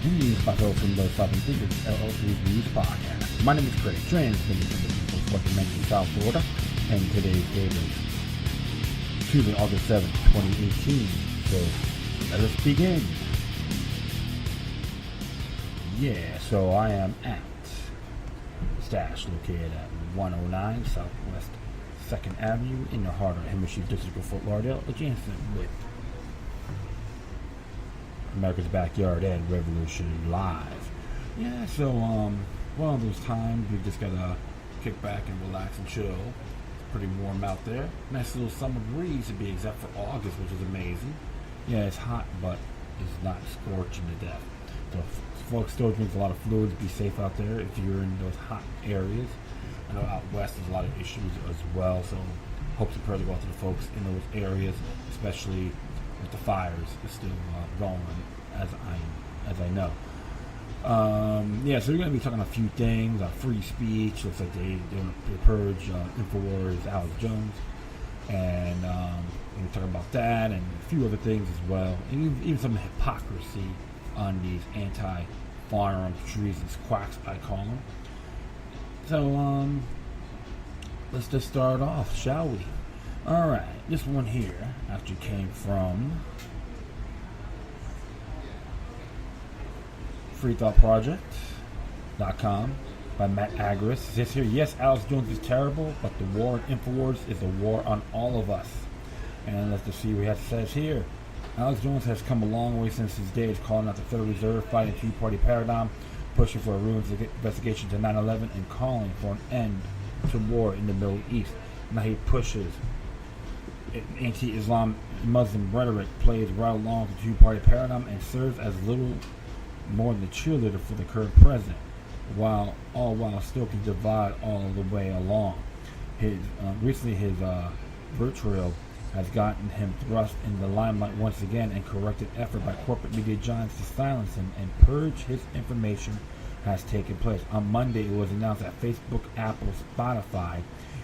Greetings, my fellow from the Southern Thinkers LLC News Podcast. My name is Craig, transmitting from the People's Fucking Mansion, South Florida, and today's date is Tuesday, August 7th, 2018. So, let us begin. Yeah, so I am at Stash, located at 109 Southwest 2nd Avenue in the heart of Hemisphere District of Fort Lauderdale, adjacent with America's Backyard and Revolution Live. Yeah, so one of those times we just gotta kick back and relax and chill. It's pretty warm out there. Nice little summer breeze to be exact for August, which is amazing. Yeah, it's hot, but it's not scorching to death. So folks still drink a lot of fluids. Be safe out there if you're in those hot areas. I know out west there's a lot of issues as well, so hopes and prayers go out to the folks in those areas, especially with the fires is still going, as I know. Yeah, so we're going to be talking a few things. Free speech. Looks like they purge Infowars, Alex Jones, and we're talking about that and a few other things as well, and even some hypocrisy on these anti-firearms treasons quacks, I call them. So let's just start off, shall we? Alright, this one here actually came from freethoughtproject.com by Matt Agris. It says here, yes, Alex Jones is terrible, but the war in Infowars is a war on all of us. And let's just see what he has to say here. Alex Jones has come a long way since his days calling out the Federal Reserve, fighting two-party paradigm, pushing for a real investigation to 9/11, and calling for an end to war in the Middle East. Now he pushes anti-Islam Muslim rhetoric, plays right along with the two-party paradigm, and serves as little more than a cheerleader for the current president, while still can divide all the way along. Recently his vitriol has gotten him thrust in the limelight once again, and corrected effort by corporate media giants to silence him and purge his information has taken place. On Monday, it was announced that Facebook, Apple, Spotify,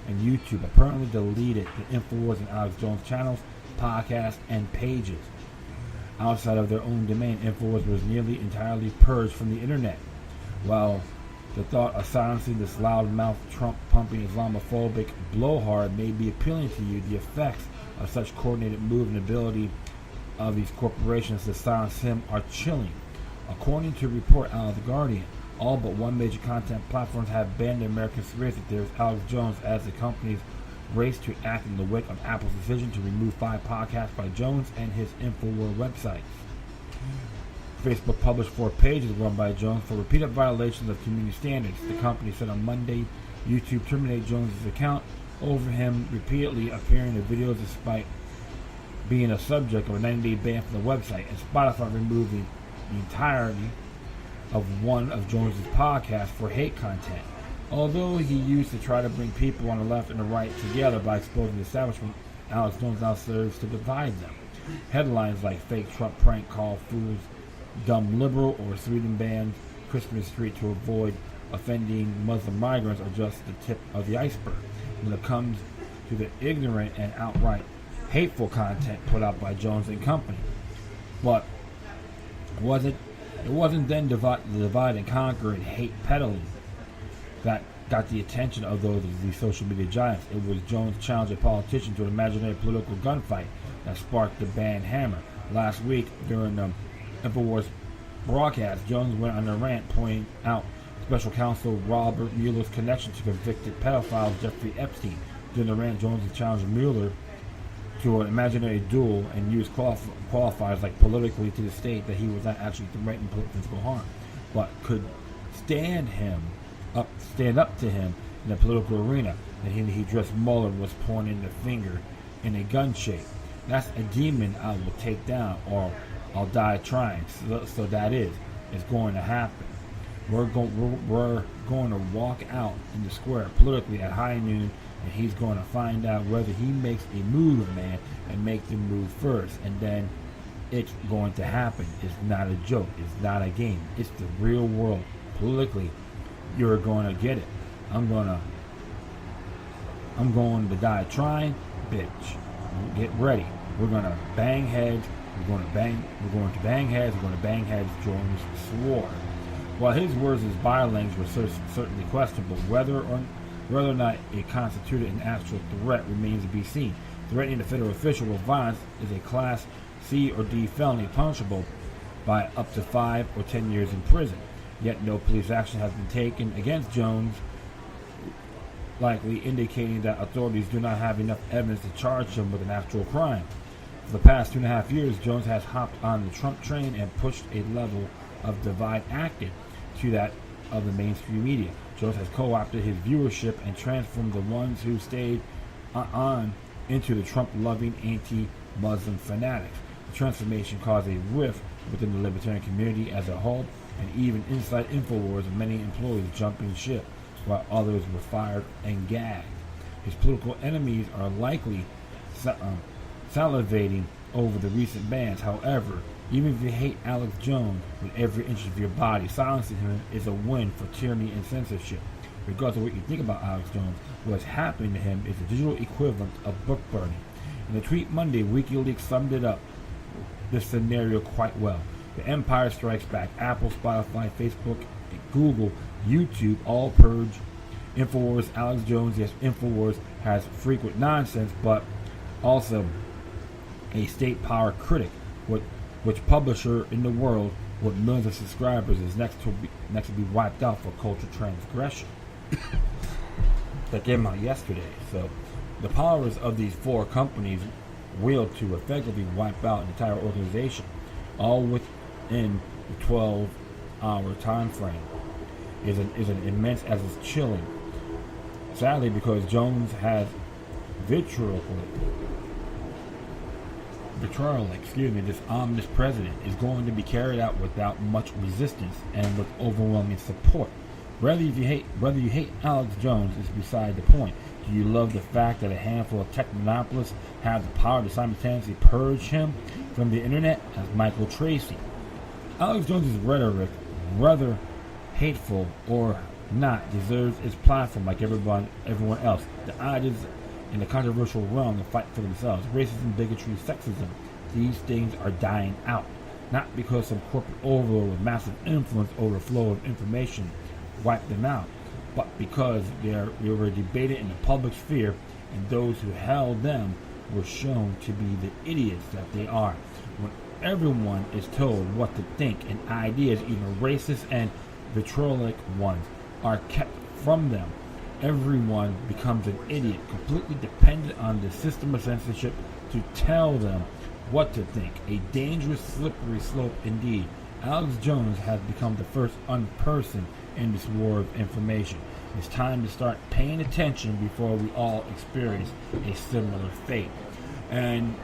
and YouTube apparently deleted the Infowars and Alex Jones channels, podcasts, and pages. Outside of their own domain, Infowars was nearly entirely purged from the internet. While the thought of silencing this loudmouth, Trump-pumping Islamophobic blowhard may be appealing to you, the effects of such coordinated move and ability of these corporations to silence him are chilling. According to a report out of The Guardian, all but one major content platforms have banned the American conspiracy theorist Alex Jones as the companies race to act in the wake of Apple's decision to remove 5 podcasts by Jones and his Infowars websites. Facebook published 4 pages run by Jones for repeated violations of community standards. The company said on Monday YouTube terminated Jones' account over him repeatedly appearing in videos despite being a subject of a 90-day ban from the website, and Spotify removing the entirety of one of Jones' podcasts for hate content. Although he used to try to bring people on the left and the right together by exposing the establishment, Alex Jones now serves to divide them. Headlines like fake Trump prank call fools dumb liberal or Sweden bans Christmas tree to avoid offending Muslim migrants are just the tip of the iceberg when it comes to the ignorant and outright hateful content put out by Jones and company. But it wasn't then the divide and conquer and hate peddling that got the attention of these social media giants. It was Jones challenging politicians to an imaginary political gunfight that sparked the ban hammer. Last week, during the Infowars broadcast, Jones went on a rant pointing out Special Counsel Robert Mueller's connection to convicted pedophile Jeffrey Epstein. During the rant, Jones challenged Mueller to an imaginary duel and used qualifiers like politically to the state that he was not actually threatening physical harm, but could stand up to him in the political arena. And he addressed Mueller was pointing the finger in a gun shape. That's a demon I will take down, or I'll die trying. So that is, it's going to happen. We're going to walk out in the square politically at high noon, and he's going to find out whether he makes a move, man, and make the move first, and then it's going to happen. It's not a joke. It's not a game. It's the real world. Politically, you're going to get it. I'm going to die trying, bitch. Get ready. We're going to bang heads, We're going to bang heads. We're going to bang heads. Jones swore. While his words as bylines were certainly questionable, whether or not it constituted an actual threat remains to be seen. Threatening a federal official with violence is a Class C or D felony punishable by up to 5 or 10 years in prison. Yet no police action has been taken against Jones, likely indicating that authorities do not have enough evidence to charge him with an actual crime. For the past 2.5 years, Jones has hopped on the Trump train and pushed a level of divide active to that of the mainstream media. Jones has co-opted his viewership and transformed the ones who stayed on into the Trump-loving anti-Muslim fanatics. The transformation caused a rift within the libertarian community as a whole, and even inside Infowars, many employees jumping ship, while others were fired and gagged. His political enemies are likely salivating over the recent bans. However, even if you hate Alex Jones with every inch of your body, silencing him is a win for tyranny and censorship. Regardless of what you think about Alex Jones, what's happening to him is the digital equivalent of book burning. In a tweet Monday, WikiLeaks summed it up, this scenario, quite well. The empire strikes back. Apple, Spotify, Facebook, Google, YouTube all purge Infowars. Alex Jones, yes, Infowars has frequent nonsense, but also a state power critic. Which publisher in the world with millions of subscribers is next to be wiped out for cultural transgression? That came out yesterday. So the powers of these 4 companies will to effectively wipe out an entire organization, all within the 12-hour time frame, is an immense as it's chilling. Sadly, because Jones has vitriol, this ominous president is going to be carried out without much resistance and with overwhelming support. Whether you hate Alex Jones is beside the point. Do you love the fact that a handful of tech monopolists have the power to simultaneously purge him from the internet? As Michael Tracy. Alex Jones' rhetoric, whether hateful or not, deserves its platform like everyone else. The ideas in the controversial realm to fight for themselves. Racism, bigotry, sexism, these things are dying out. Not because some corporate overlord with massive influence over the flow of information wiped them out, but because they were debated in the public sphere, and those who held them were shown to be the idiots that they are. When everyone is told what to think, and ideas, even racist and vitriolic ones, are kept from them, everyone becomes an idiot, completely dependent on the system of censorship to tell them what to think. A dangerous, slippery slope indeed. Alex Jones has become the first unperson in this war of information. It's time to start paying attention before we all experience a similar fate. And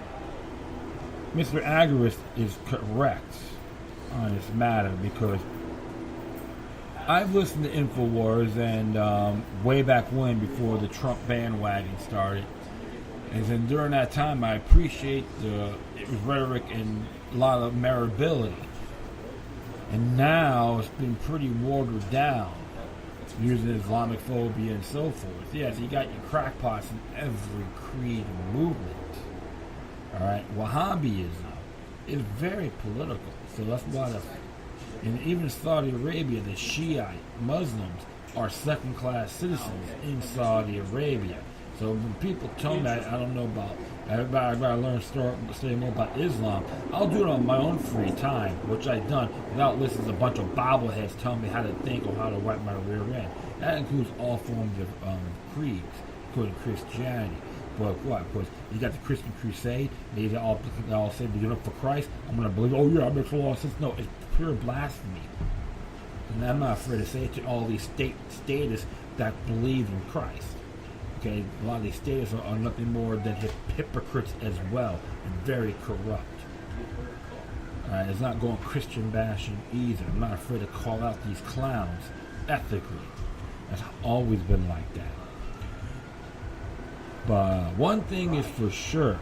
Mr. Agorist is correct on this matter, because I've listened to Infowars and way back when, before the Trump bandwagon started. And then during that time, I appreciate the rhetoric and a lot of memorability. And now it's been pretty watered down, using Islamophobia and so forth. Yes, you got your crackpots in every creed and movement. Alright, Wahhabism is very political. So that's why and even Saudi Arabia, the Shiite Muslims are second-class citizens in Saudi Arabia. So when people tell me I don't know about, I gotta learn study more about Islam, I'll do it on my own free time, which I've done without listening to a bunch of bobbleheads telling me how to think or how to wipe my rear end. That includes all forms of creeds, including Christianity. But what? Of course, you got the Christian Crusade. They all say they're doing it for Christ. I'm going to believe, oh yeah, it makes a lot of sense. No, it's pure blasphemy. And I'm not afraid to say it to all these statists that believe in Christ. Okay, a lot of these statists are nothing more than hypocrites as well, and very corrupt. It's not going Christian bashing either. I'm not afraid to call out these clowns ethically. That's always been like that. But one thing is for sure,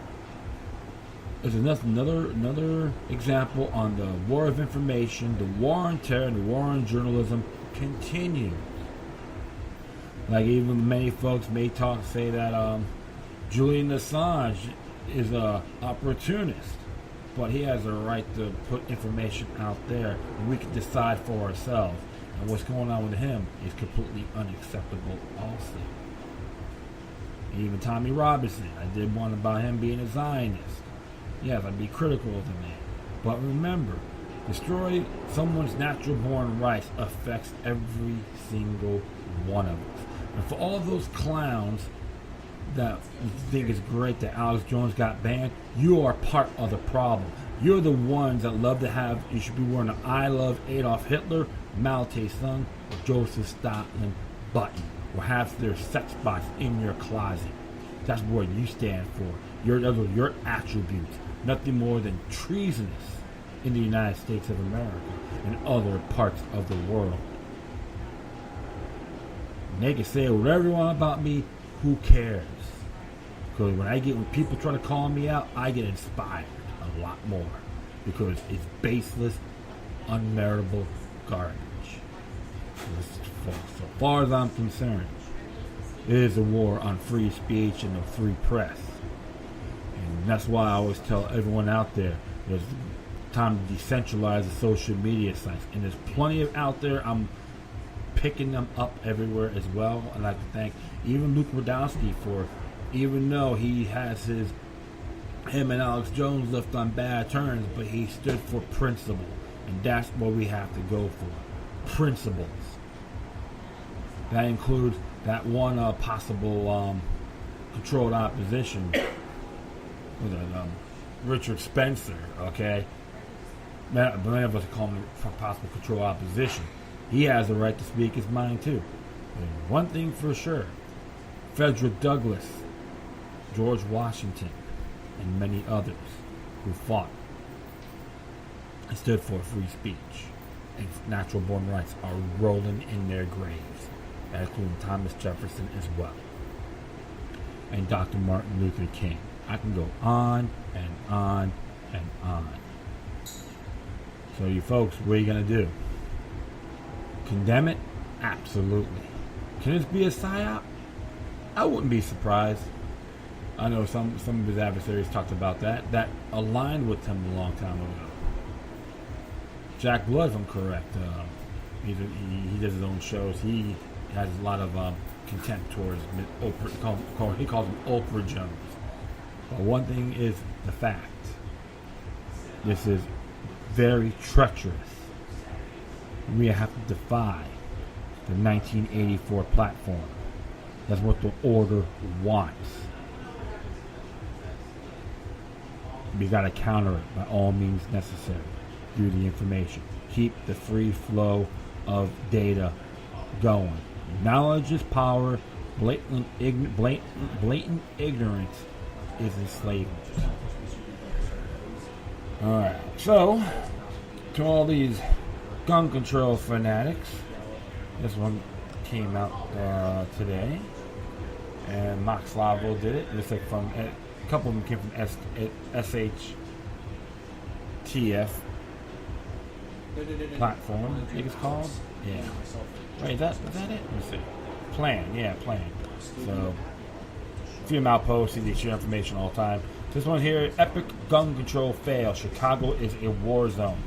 is another example on the war of information, the war on terror, and the war on journalism continue. Like even many folks may say that Julian Assange is a opportunist. but he has a right to put information out there, and we can decide for ourselves. And what's going on with him is completely unacceptable also. Even Tommy Robinson, I did one about him being a Zionist. Yes, I'd be critical of the man. But remember, destroying someone's natural born rights affects every single one of us. And for all those clowns that think it's great that Alex Jones got banned, you are part of the problem. You're the ones that love to have, you should be wearing an I love Adolf Hitler, Mao Tse-tung, or Joseph Stalin button, or have their sex bots in your closet. That's what you stand for. Those are your attributes. Nothing more than treasonous in the United States of America and other parts of the world. And they can say whatever they want about me, who cares? Because when people try to call me out, I get inspired a lot more. Because it's baseless, unmeritable garbage. So far as I'm concerned, it is a war on free speech and the free press. And that's why I always tell everyone out there, there's time to decentralize the social media sites. And there's plenty of out there. I'm picking them up everywhere as well. I'd like to thank even Luke Radowski for, even though he has him and Alex Jones left on bad terms, but he stood for principle. And that's what we have to go for. Principles. That includes that one possible controlled opposition with Richard Spencer, okay? Many of us call him possible controlled opposition. He has the right to speak his mind too. And one thing for sure, Frederick Douglass, George Washington, and many others who fought and stood for free speech and natural born rights are rolling in their graves, including Thomas Jefferson as well, and Dr. Martin Luther King. I can go on and on and on. So you folks, what are you going to do? Condemn it? Absolutely. Can this be a psyop? I wouldn't be surprised. I know some of his adversaries talked about that aligned with him a long time ago. Jack Blood, if I'm correct, he does his own shows. He has a lot of contempt towards Oprah. He calls him Oprah Jones. But one thing is the fact. This is very treacherous. We have to defy the 1984 platform. That's what the order wants. We got to counter it by all means necessary through the information. Keep the free flow of data going. Knowledge is power. Blatant ignorance is enslavement. Alright, so to all these gun control fanatics, this one came out today, and Max Lavo did it. It's like from a couple of them came from SHTF platform, I think it's called. Yeah. Wait, is that it? Let me see. Plan. So, female posts, they share information all the time. This one here, epic gun control fail. Chicago is a war zone.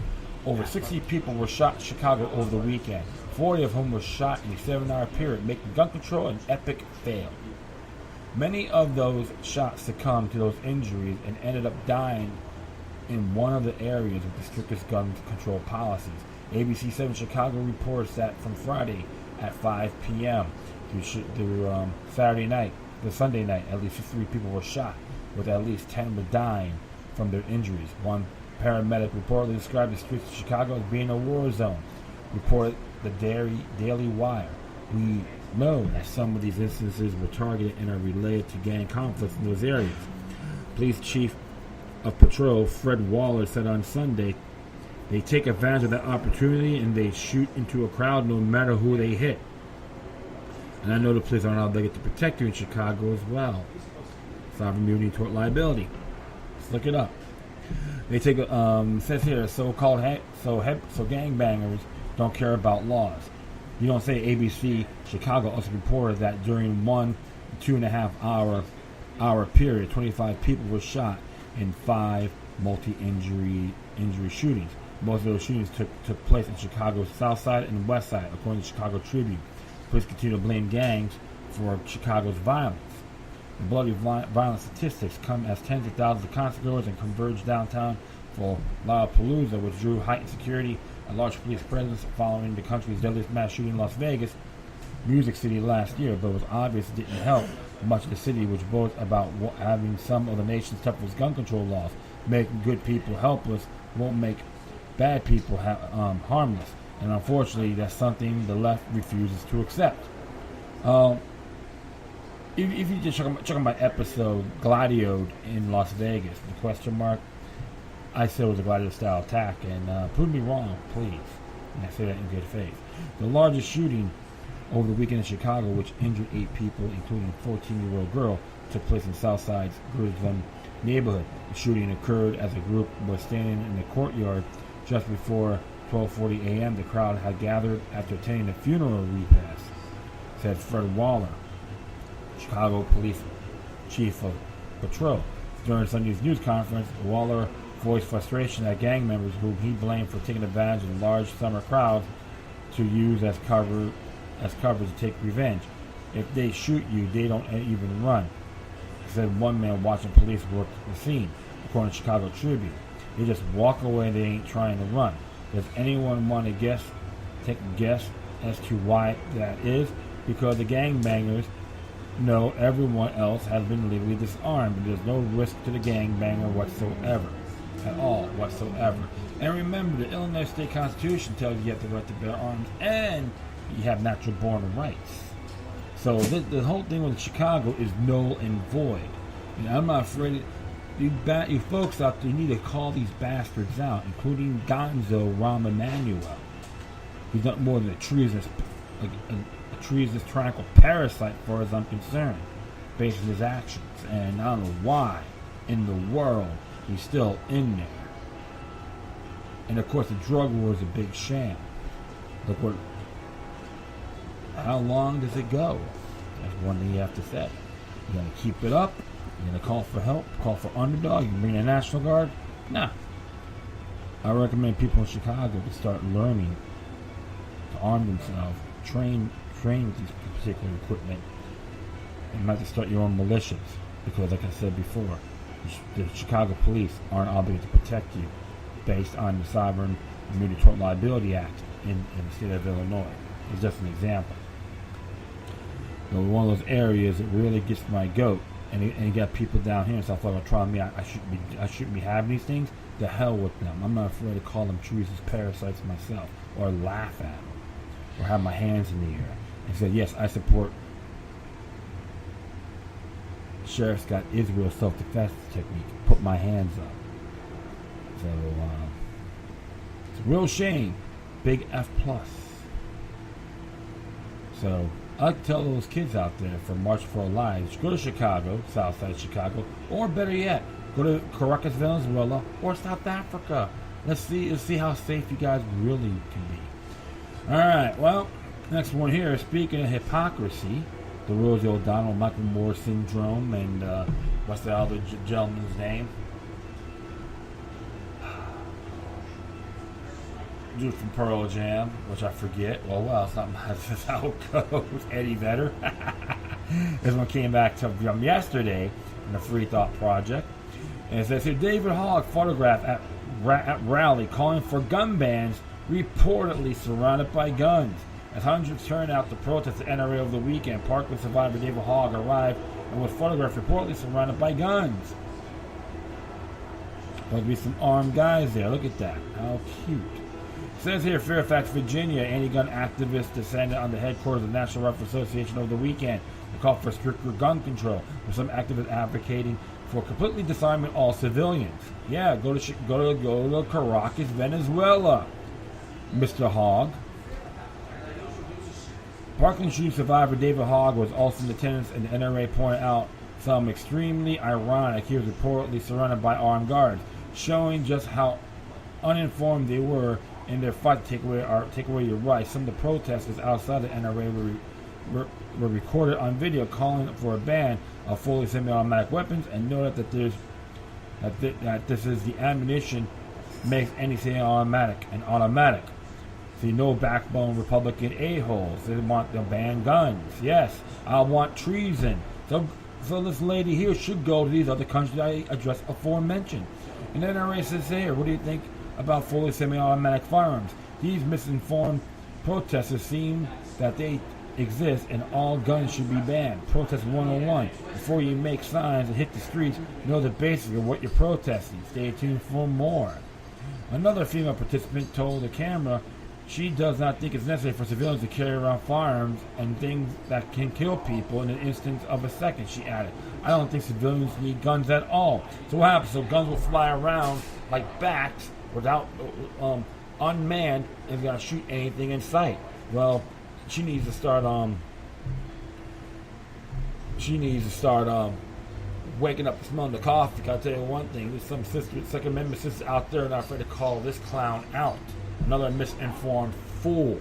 Over 60 people were shot in Chicago over the weekend. 40 of whom were shot in a 7-hour period, making gun control an epic fail. Many of those shots succumbed to those injuries and ended up dying in one of the areas with the strictest gun control policies. ABC 7 Chicago reports that from Friday at 5 p.m. through Saturday night, the Sunday night, at least 53 people were shot, with at least 10 were dying from their injuries. One paramedic reportedly described the streets of Chicago as being a war zone, reported the Daily Wire. We know that some of these instances were targeted and are related to gang conflicts in those areas. Police Chief of Patrol Fred Waller said on Sunday, they take advantage of that opportunity and they shoot into a crowd no matter who they hit. And I know the police aren't obligated to protect you in Chicago as well. Sovereign immunity and tort liability. Let's look it up. They take says here, so-called gangbangers don't care about laws. You don't say. ABC Chicago also reported that during 1 2.5 hour period, 25 people were shot in 5 multi-injury shootings. Most of those shootings took place in Chicago's South Side and West Side, according to the Chicago Tribune. Police continue to blame gangs for Chicago's violence. The bloody violent statistics come as tens of thousands of concertgoers and converged downtown for Lollapalooza, which drew heightened security and large police presence following the country's deadliest mass shooting in Las Vegas, Music City, last year. But it was obvious it didn't help much of the city, which boasts about having some of the nation's toughest gun control laws. Making good people helpless won't make bad people harmless. And unfortunately, that's something the left refuses to accept. If you just check on my episode, Gladioed in Las Vegas, the question mark, I said it was a Gladio-style attack, and prove me wrong, please. And I say that in good faith. The largest shooting over the weekend in Chicago, which injured 8 people, including a 14-year-old girl, took place in Southside's Griswold neighborhood. The shooting occurred as a group was standing in the courtyard just before 12:40 a.m. The crowd had gathered after attending a funeral repast, said Fred Waller, Chicago Police Chief of Patrol. During Sunday's news conference, Waller voiced frustration at gang members whom he blamed for taking advantage of large summer crowds to use as cover to take revenge. If they shoot you, they don't even run, said one man watching police work the scene, according to Chicago Tribune. They just walk away, they ain't trying to run. Does anyone want to take a guess as to why that is? Because the gangbangers know everyone else has been legally disarmed, but there's no risk to the gangbanger whatsoever. At all, whatsoever. And remember, the Illinois State Constitution tells you have the right to bear arms, and you have natural born rights. So the whole thing with Chicago is null and void. And I'm not afraid. You folks out there, you need to call these bastards out, including Gonzo Rahm Emanuel. He's not more than a treasonous tranquil parasite, as far as I'm concerned, based on his actions. And I don't know why in the world he's still in there. And of course, the drug war is a big sham. Look what. How long does it go? That's one thing you have to say. You're going to keep it up. You're going to call for help, call for underdog. You can bring the National Guard. Nah. I recommend people in Chicago to start learning to arm themselves, train with these particular equipment. You might have to start your own militias, because like I said before, the Chicago police aren't obligated to protect you based on the Sovereign Immunity Tort Liability Act in the state of Illinois. It's just an example. So one of those areas that really gets my goat, and you got people down here in South Florida trying me. I shouldn't be having these things. The hell with them. I'm not afraid to call them treasonous parasites myself, or laugh at them, or have my hands in the air and say, yes, I support Sheriff Scott Israel's self-defense technique. Put my hands up. So it's a real shame. Big F+. So I like to tell those kids out there from March for Our Lives, go to Chicago, South Side Chicago, or better yet, go to Caracas, Venezuela, or South Africa. Let's see how safe you guys really can be. All right, well, next one here. Speaking of hypocrisy, the Rosie O'Donnell, Michael Moore syndrome, and what's the other gentleman's name? Dude from Pearl Jam, which I forget. Well, it's not my, that's how it goes. Eddie Vedder. This one came back to yesterday in the Free Thought Project. And it says here, David Hogg photographed at rally calling for gun bans, reportedly surrounded by guns. As hundreds turned out to protest the NRA over the weekend, Parkland survivor David Hogg arrived and was photographed reportedly surrounded by guns. There'll be some armed guys there. Look at that. How cute. It says here, Fairfax, Virginia, anti-gun activists descended on the headquarters of the National Rifle Association over the weekend to call for stricter gun control, with some activists advocating for completely disarming all civilians. Yeah, go to Caracas, Venezuela, Mr. Hogg. Parkland shooting survivor David Hogg was also in attendance, and the NRA pointed out some extremely ironic. He was reportedly surrounded by armed guards, showing just how uninformed they were in their fight to take away your rights. Some of the protesters outside the NRA were recorded on video calling for a ban of fully semi-automatic weapons, and noted that there's that this is the ammunition makes anything automatic and automatic. See, no backbone Republican a-holes. They want to ban guns. Yes, I want treason. So this lady here should go to these other countries I addressed aforementioned. And then NRA says here, what do you think about fully semi-automatic firearms? These misinformed protesters seem that they exist and all guns should be banned. Protest 101. Before you make signs and hit the streets, know the basics of what you're protesting. Stay tuned for more. Another female participant told the camera she does not think it's necessary for civilians to carry around firearms and things that can kill people in an instance of a second, she added. I don't think civilians need guns at all. So what happens? So guns will fly around like bats without unmanned and gonna shoot anything in sight. Well, she needs to start waking up and smelling the coffee. I'll tell you one thing, there's some Second Amendment sisters out there not afraid to call this clown out. Another misinformed fool.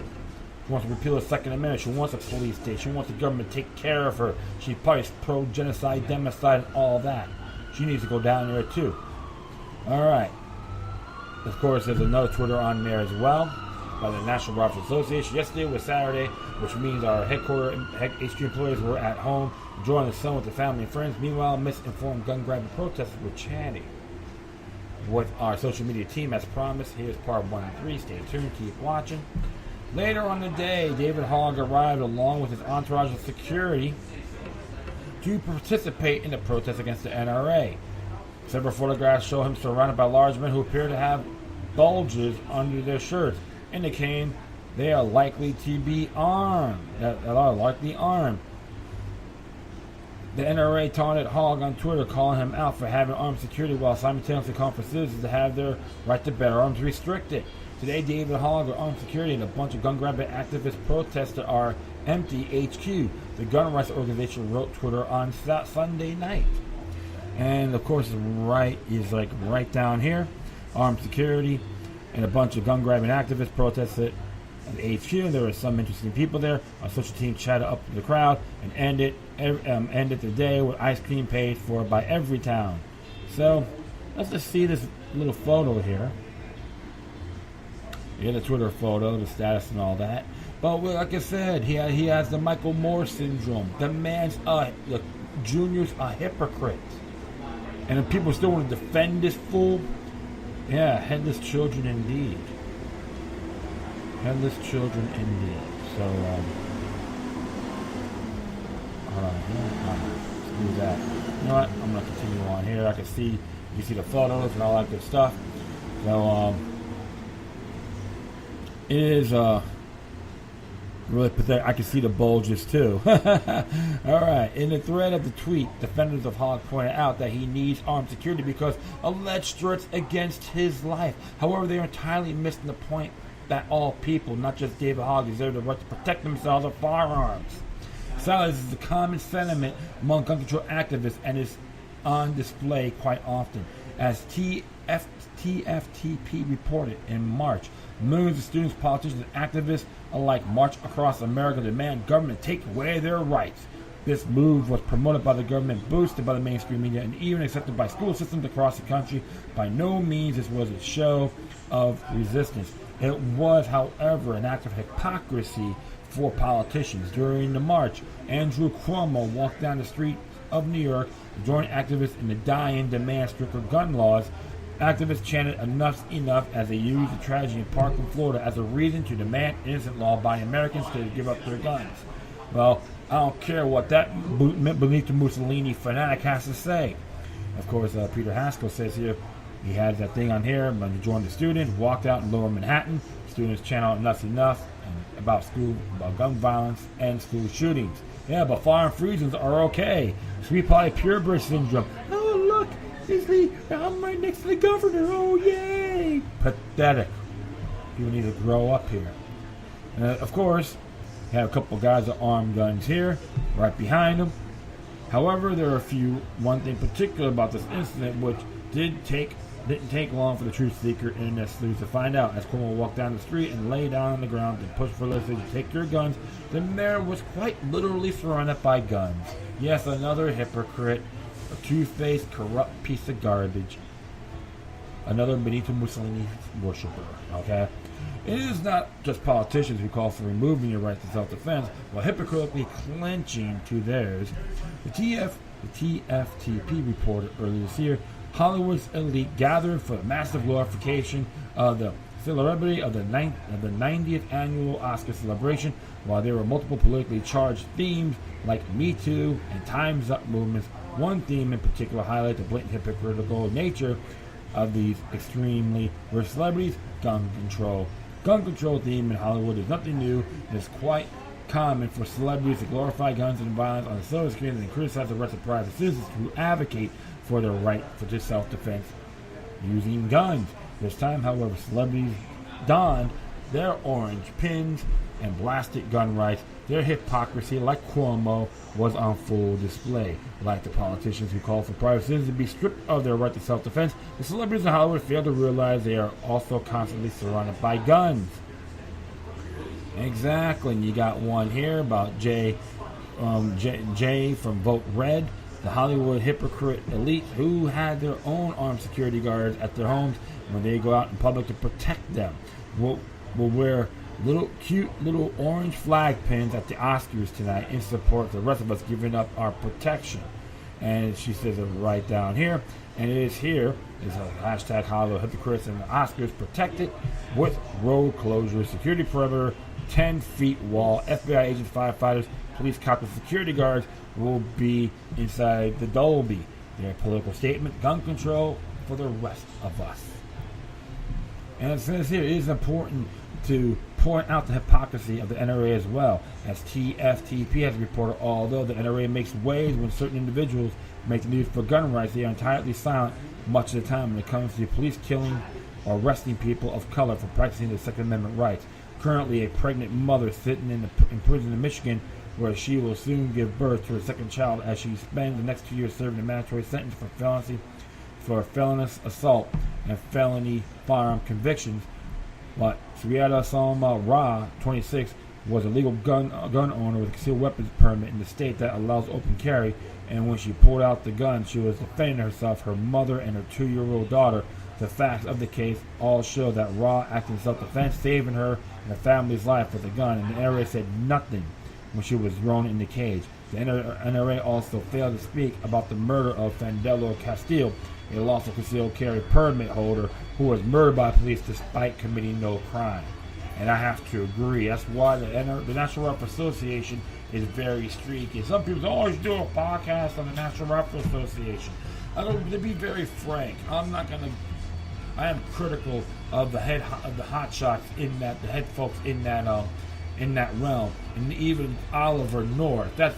She wants to repeal the Second Amendment. She wants a police state. She wants the government to take care of her. She's probably pro-genocide, democide, and all that. She needs to go down there too. Alright. Of course, there's another Twitter on there as well by the National Rifle Association. Yesterday was Saturday, which means our HQ employees were at home enjoying the sun with their family and friends. Meanwhile, misinformed gun-grabbing protesters were chatting with our social media team as promised. Here's part 1 and 3. Stay tuned. Keep watching. Later on the day, David Hogg arrived along with his entourage of security to participate in the protest against the NRA. Several photographs show him surrounded by large men who appear to have bulges under their shirts, indicating they are likely to be armed. The NRA taunted Hogg on Twitter, calling him out for having armed security while simultaneously calling for citizens to have their right to bear arms restricted. Today, David Hogg, armed security, and a bunch of gun-grabbing activist protesters are empty HQ. The gun rights organization wrote Twitter on Sunday night. And of course, right down here, armed security and a bunch of gun-grabbing activists protested at the HQ. There were some interesting people there. Our social team chatted up to the crowd and ended the day with ice cream paid for by every town. So let's just see this little photo here. You get the Twitter photo, the status and all that. But like I said, he has the Michael Moore syndrome. The man's Junior's a hypocrite. And if people still want to defend this fool, yeah, headless children indeed. Headless children indeed. So, hold on here. Let's do that. You know what? I'm going to continue on here. I can see, you see the photos and all that good stuff. So, it is, really pathetic. I can see the bulges too. Alright, in the thread of the tweet, defenders of Hogg pointed out that he needs armed security because alleged threats against his life. However, they are entirely missing the point that all people, not just David Hogg, deserve the right to protect themselves with firearms. Silence is a common sentiment among gun control activists and is on display quite often. As TFTP reported in March, millions of students, politicians, and activists alike march across America to demand government take away their rights. This move was promoted by the government, boosted by the mainstream media, and even accepted by school systems across the country. By no means this was a show of resistance. It was, however, an act of hypocrisy for politicians. During the march, Andrew Cuomo walked down the street of New York to join activists in the dying demand stricter gun laws. Activists chanted "enough's enough" as they used the tragedy in Parkland, Florida as a reason to demand innocent law-abiding Americans to give up their guns. Well, I don't care what that Benito Mussolini fanatic has to say. Of course, Peter Haskell says here, he had that thing on here, when he joined the students, walked out in Lower Manhattan. Students chant out "enough's enough" and about gun violence and school shootings. Yeah, but firearm freezings are okay. Sweet Potty Purebred syndrome. Oh, look, I'm right next to the governor. Oh, yay! Pathetic. People need to grow up here. Of course, you have a couple guys with armed guns here, right behind them. However, there are one thing particular about this incident which didn't take long for the truth seeker internet sleuths to find out. As Cuomo walked down the street and lay down on the ground to push for legislation to take your guns, the mayor was quite literally surrounded by guns. Yes, another hypocrite, a two-faced, corrupt piece of garbage. another Benito Mussolini worshiper. Okay? It is not just politicians who call for removing your right to self-defense while hypocritically clenching to theirs. The TFTP reported earlier this year, Hollywood's elite gathered for the massive glorification of the celebrity of the 90th annual Oscar celebration. While there were multiple politically charged themes like Me Too and Time's Up movements, one theme in particular highlighted the blatant hypocritical nature of these extremely rich celebrities: gun control. Gun control theme in Hollywood is nothing new. It is quite common for celebrities to glorify guns and violence on the silver screen and criticize the rights of private citizens who advocate for their right to self-defense using guns. This time, however, celebrities donned their orange pins and blasted gun rights. Their hypocrisy, like Cuomo, was on full display. Like the politicians who call for private citizens to be stripped of their right to self-defense, the celebrities in Hollywood fail to realize they are also constantly surrounded by guns. Exactly, and you got one here about Jay from Vote Red, the Hollywood hypocrite elite who had their own armed security guards at their homes when they go out in public to protect them. Will wear cute little orange flag pins at the Oscars tonight in support of the rest of us giving up our protection. And she says it right down here, and it is here is a hashtag Hollywood hypocrites and the Oscars protected with road closure, security perimeter, 10 feet wall, FBI agents, firefighters, police cops, and security guards will be inside the Dolby. Their political statement: gun control for the rest of us. And it says here, it is important to point out the hypocrisy of the NRA as well. As TFTP has reported, although the NRA makes waves when certain individuals make the news for gun rights, they are entirely silent much of the time when it comes to police killing or arresting people of color for practicing their Second Amendment rights. Currently, a pregnant mother sitting in prison in Michigan, where she will soon give birth to her second child as she spends the next 2 years serving a mandatory sentence for felonious assault and felony firearm convictions. But Sriada Salma Ra, 26, was a legal gun owner with a concealed weapons permit in the state that allows open carry, and when she pulled out the gun, she was defending herself, her mother, and her 2-year-old daughter. The facts of the case all show that Ra acted in self-defense, saving her and her family's life with a gun, and the NRA said nothing when she was thrown in the cage. The NRA also failed to speak about the murder of Fandelo Castillo, a lawful concealed carry permit holder who was murdered by police despite committing no crime. And I have to agree. That's why the National Rifle Association is very streaky. Some people say, oh, you should do a podcast on the National Rifle Association. To be very frank, I am critical of the hot shots in that, the head folks in that realm, and even Oliver North. That's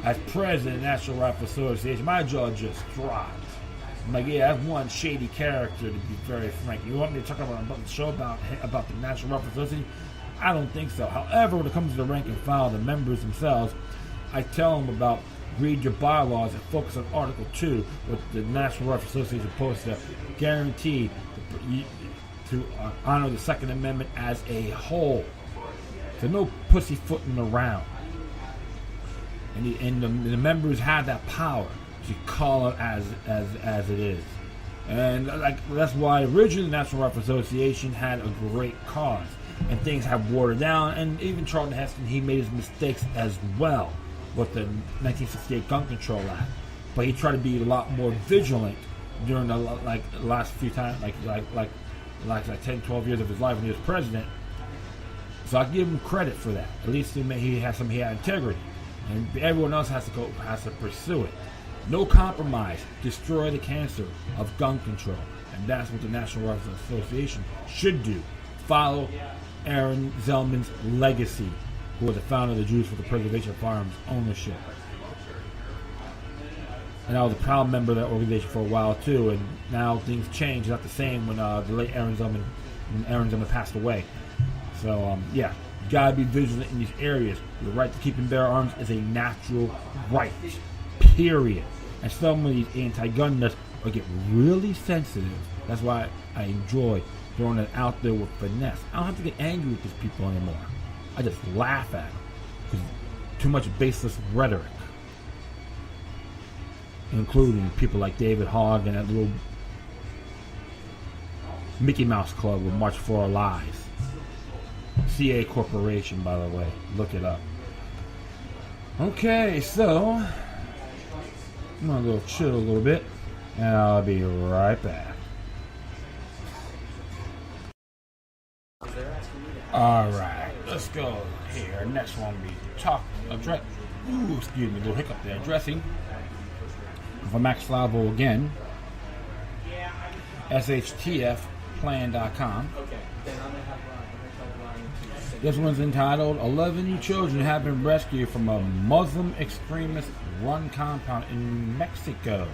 as president of the National Rifle Association, my jaw just dropped. I'm like, yeah, that's one shady character, to be very frank. You want me to talk about the show about the National Rifle Association? I don't think so. However, when it comes to the rank and file, the members themselves, I tell them about read your bylaws and focus on Article 2, with the National Rifle Association is supposed to guarantee to honor the Second Amendment as a whole. So no pussyfooting around. And the members have that power to call it as it is. And that's why originally the National Rifle Association had a great cause. And things have watered down. And even Charlton Heston, he made his mistakes as well with the 1968 Gun Control Act. But he tried to be a lot more vigilant during the last few times, like 10, 12 years of his life when he was president. So I give him credit for that. At least he had integrity. And everyone else has to pursue it. No compromise. Destroy the cancer of gun control. And that's what the National Rifle Association should do. Follow Aaron Zellman's legacy, who was the founder of the Jews for the Preservation of Firearms Ownership. And I was a proud member of that organization for a while too, and now things changed. It's not the same when the late Aaron Zellman passed away. So you gotta be vigilant in these areas. The right to keep and bear arms is a natural right. Period. And some of these anti-gun nuts will get really sensitive. That's why I enjoy throwing it out there with finesse. I don't have to get angry with these people anymore. I just laugh at them because too much baseless rhetoric, including people like David Hogg and that little Mickey Mouse Club with March for Our Lives. CA Corporation, by the way. Look it up. Okay, so I'm gonna go chill a little bit, and I'll be right back. Alright, let's go here. Next one we excuse me, a little hiccup there. Addressing for Max Slavo again. SHTFplan.com. This one's entitled 11 Children Have Been Rescued from a Muslim Extremist-Run Compound in Mexico.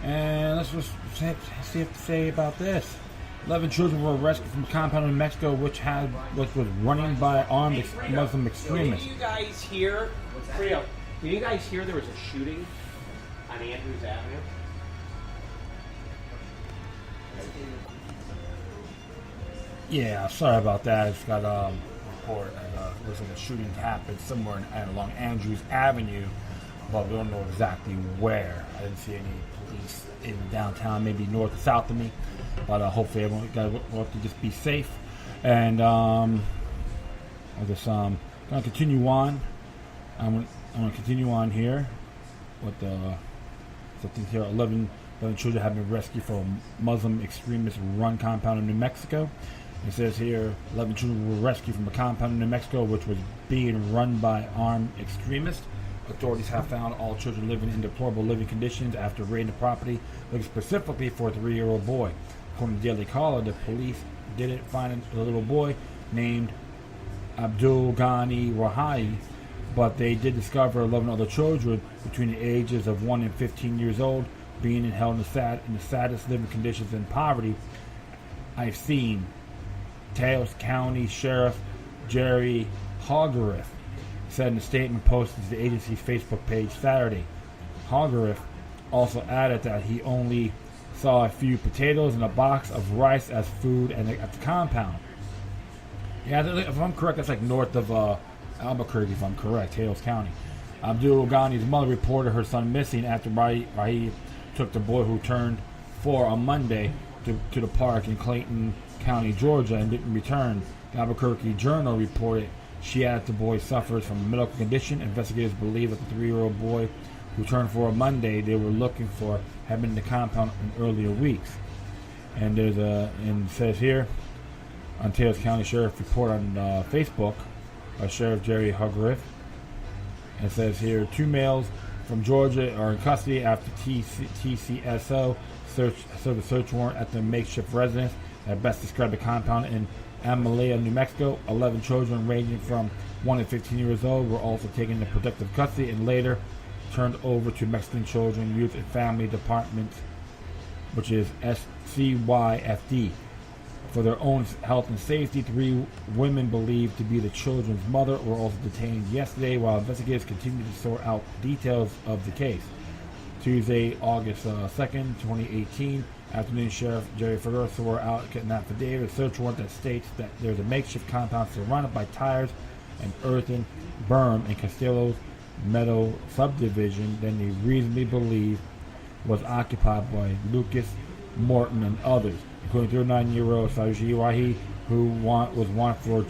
And let's just see what to say about this. 11 children were rescued from a compound in Mexico which was running by armed Muslim extremists. Did you guys hear? Did you guys hear there was a shooting on Andrews Avenue? Yeah, sorry about that. I just got a report that looks like a shooting happened somewhere along Andrews Avenue, but we don't know exactly where. I didn't see any police in downtown, maybe north or south of me. But hopefully everyone will have to just be safe. And I'll just gonna continue on. I'm gonna continue on here with something here. 11 children have been rescued from a Muslim extremist-run compound in New Mexico. It says here 11 children were rescued from a compound in New Mexico which was being run by armed extremists. Authorities have found all children living in deplorable living conditions after raiding the property, looking specifically for a 3-year-old boy. According to Daily Caller, the police didn't find a little boy named Abdul Ghani Wahi, but they did discover 11 other children between the ages of 1 and 15 years old being held in the saddest living conditions and poverty I've seen. Taos County Sheriff Jerry Hogg said in a statement posted to the agency's Facebook page Saturday. Hogg also added that he only saw a few potatoes and a box of rice as food at the compound. Yeah, if I'm correct, that's like north of Albuquerque, if I'm correct, Taos County. Abdul Ghani's mother reported her son missing after Rahi took the boy who turned 4 on Monday to the park in Clayton County, Georgia, and didn't return. The Albuquerque Journal reported she added the boy suffers from a medical condition. Investigators believe that the 3-year-old boy who turned 4 on Monday they were looking for had been in the compound in earlier weeks. And it says here on Taos County Sheriff report on Facebook by Sheriff Jerry Hogg. It says here 2 males from Georgia are in custody after TCSO served a search warrant at the makeshift residence that best described the compound in Amalea, New Mexico. 11 children ranging from 1 to 15 years old were also taken into protective custody and later turned over to Mexican Children, Youth and Family Department, which is SCYFD. For their own health and safety, 3 women believed to be the children's mother were also detained yesterday while investigators continue to sort out details of the case. Tuesday, August 2nd, 2018, afternoon, Sheriff Jerry Ferrer swore out an affidavit, a search warrant that states that there's a makeshift compound surrounded by tires and earthen berm in Castillo's Meadow subdivision that they reasonably believe was occupied by Lucas Morton and others, including 39-year-old Saji Wahi, who was wanted for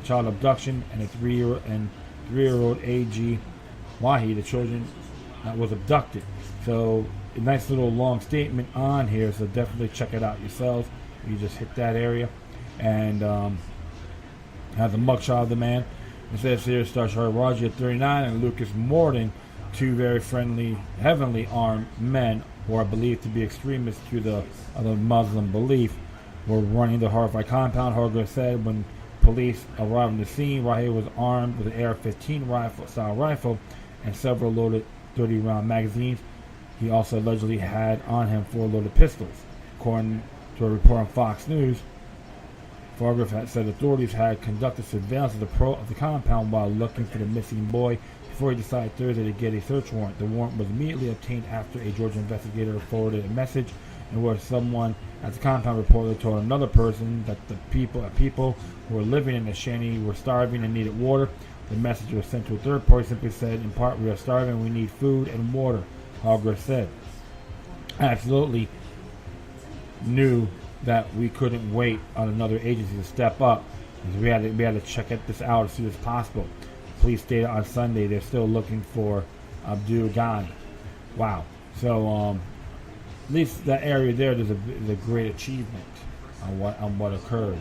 child abduction, and a 3-year-old A.G. Wahi, the children that was abducted. So a nice little long statement on here, so definitely check it out yourselves. You just hit that area, and has a mugshot of the man. It says here, Starshard Raji at 39 and Lucas Morton, 2 very friendly, heavily armed men who are believed to be extremists to the Muslim belief, were running the horrified compound. Hogg said when police arrived on the scene, Rahi was armed with an AR-15 style rifle and several loaded 30-round magazines. He also allegedly had on him 4 loaded pistols. According to a report on Fox News, Hogg had said authorities had conducted surveillance of the compound while looking for the missing boy before he decided Thursday to get a search warrant. The warrant was immediately obtained after a Georgia investigator forwarded a message in which someone at the compound reported told another person that the people who were living in the shanty were starving and needed water. The message was sent to a third party, simply said, in part, "We are starving, we need food and water," Hogg said. I absolutely knew that we couldn't wait on another agency to step up. We had to check this out as soon as possible. Police stated on Sunday they're still looking for Abdul Ghani. Wow. So at least that area there is a great achievement on what occurred.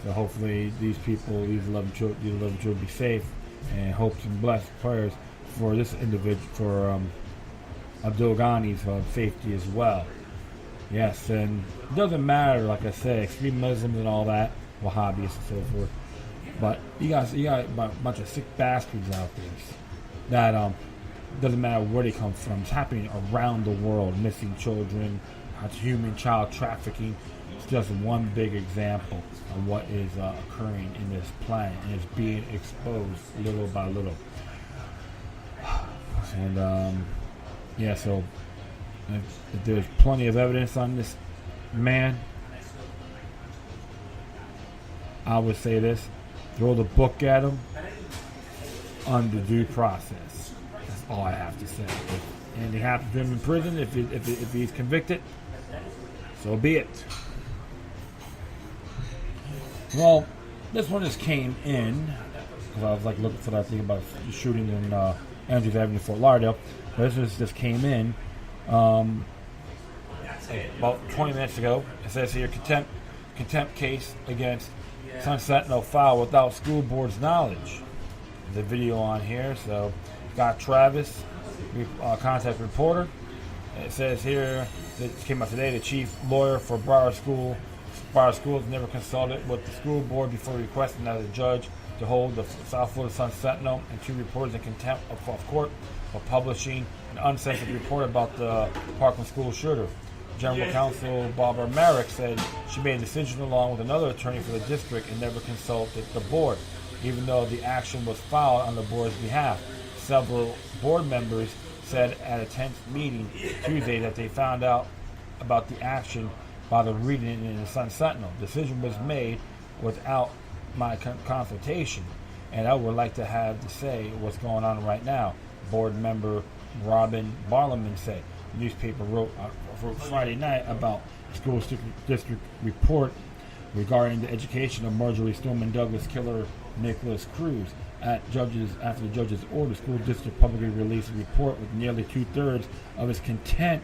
So hopefully these 11 children be safe, and hopes and blessed prayers for this individual, for Abdul Ghani's safety as well. Yes, and it doesn't matter, like I said, extremism and all that, Wahhabis and so forth. But you got a bunch of sick bastards out there that doesn't matter where they come from. It's happening around the world. Missing children, human child trafficking. It's just one big example of what is occurring in this planet, and it's being exposed little by little. And so if there's plenty of evidence on this man, I would say this: throw the book at him under due process. That's all I have to say. If anything happens to him in prison, if he's convicted, so be it. Well, this one just came in because I was looking for that thing about the shooting in Andrews Avenue, Fort Lauderdale. But this just came in about 20 minutes ago. It says here, contempt case against Sun Sentinel filed without school board's knowledge. There's a video on here. So Scott Travis, contact reporter. It says here, it came out today, the chief lawyer for Broward Schools never consulted with the school board before requesting as a judge to hold the South Florida Sun Sentinel and 2 reporters in contempt of court for publishing an uncensored report about the Parkland school shooter. General Counsel Barbara Merrick said she made a decision along with another attorney for the district and never consulted the board, even though the action was filed on the board's behalf. Several board members said at a tense meeting Tuesday that they found out about the action by the reading it in the Sun Sentinel. Decision was made without my consultation, and I would like to have to say what's going on right now, board member Robin Barleman said. The newspaper wrote Friday night about school district report regarding the education of Marjorie Stoneman Douglas killer Nicholas Cruz. After the judge's order, school district publicly released a report with nearly 2/3 of its content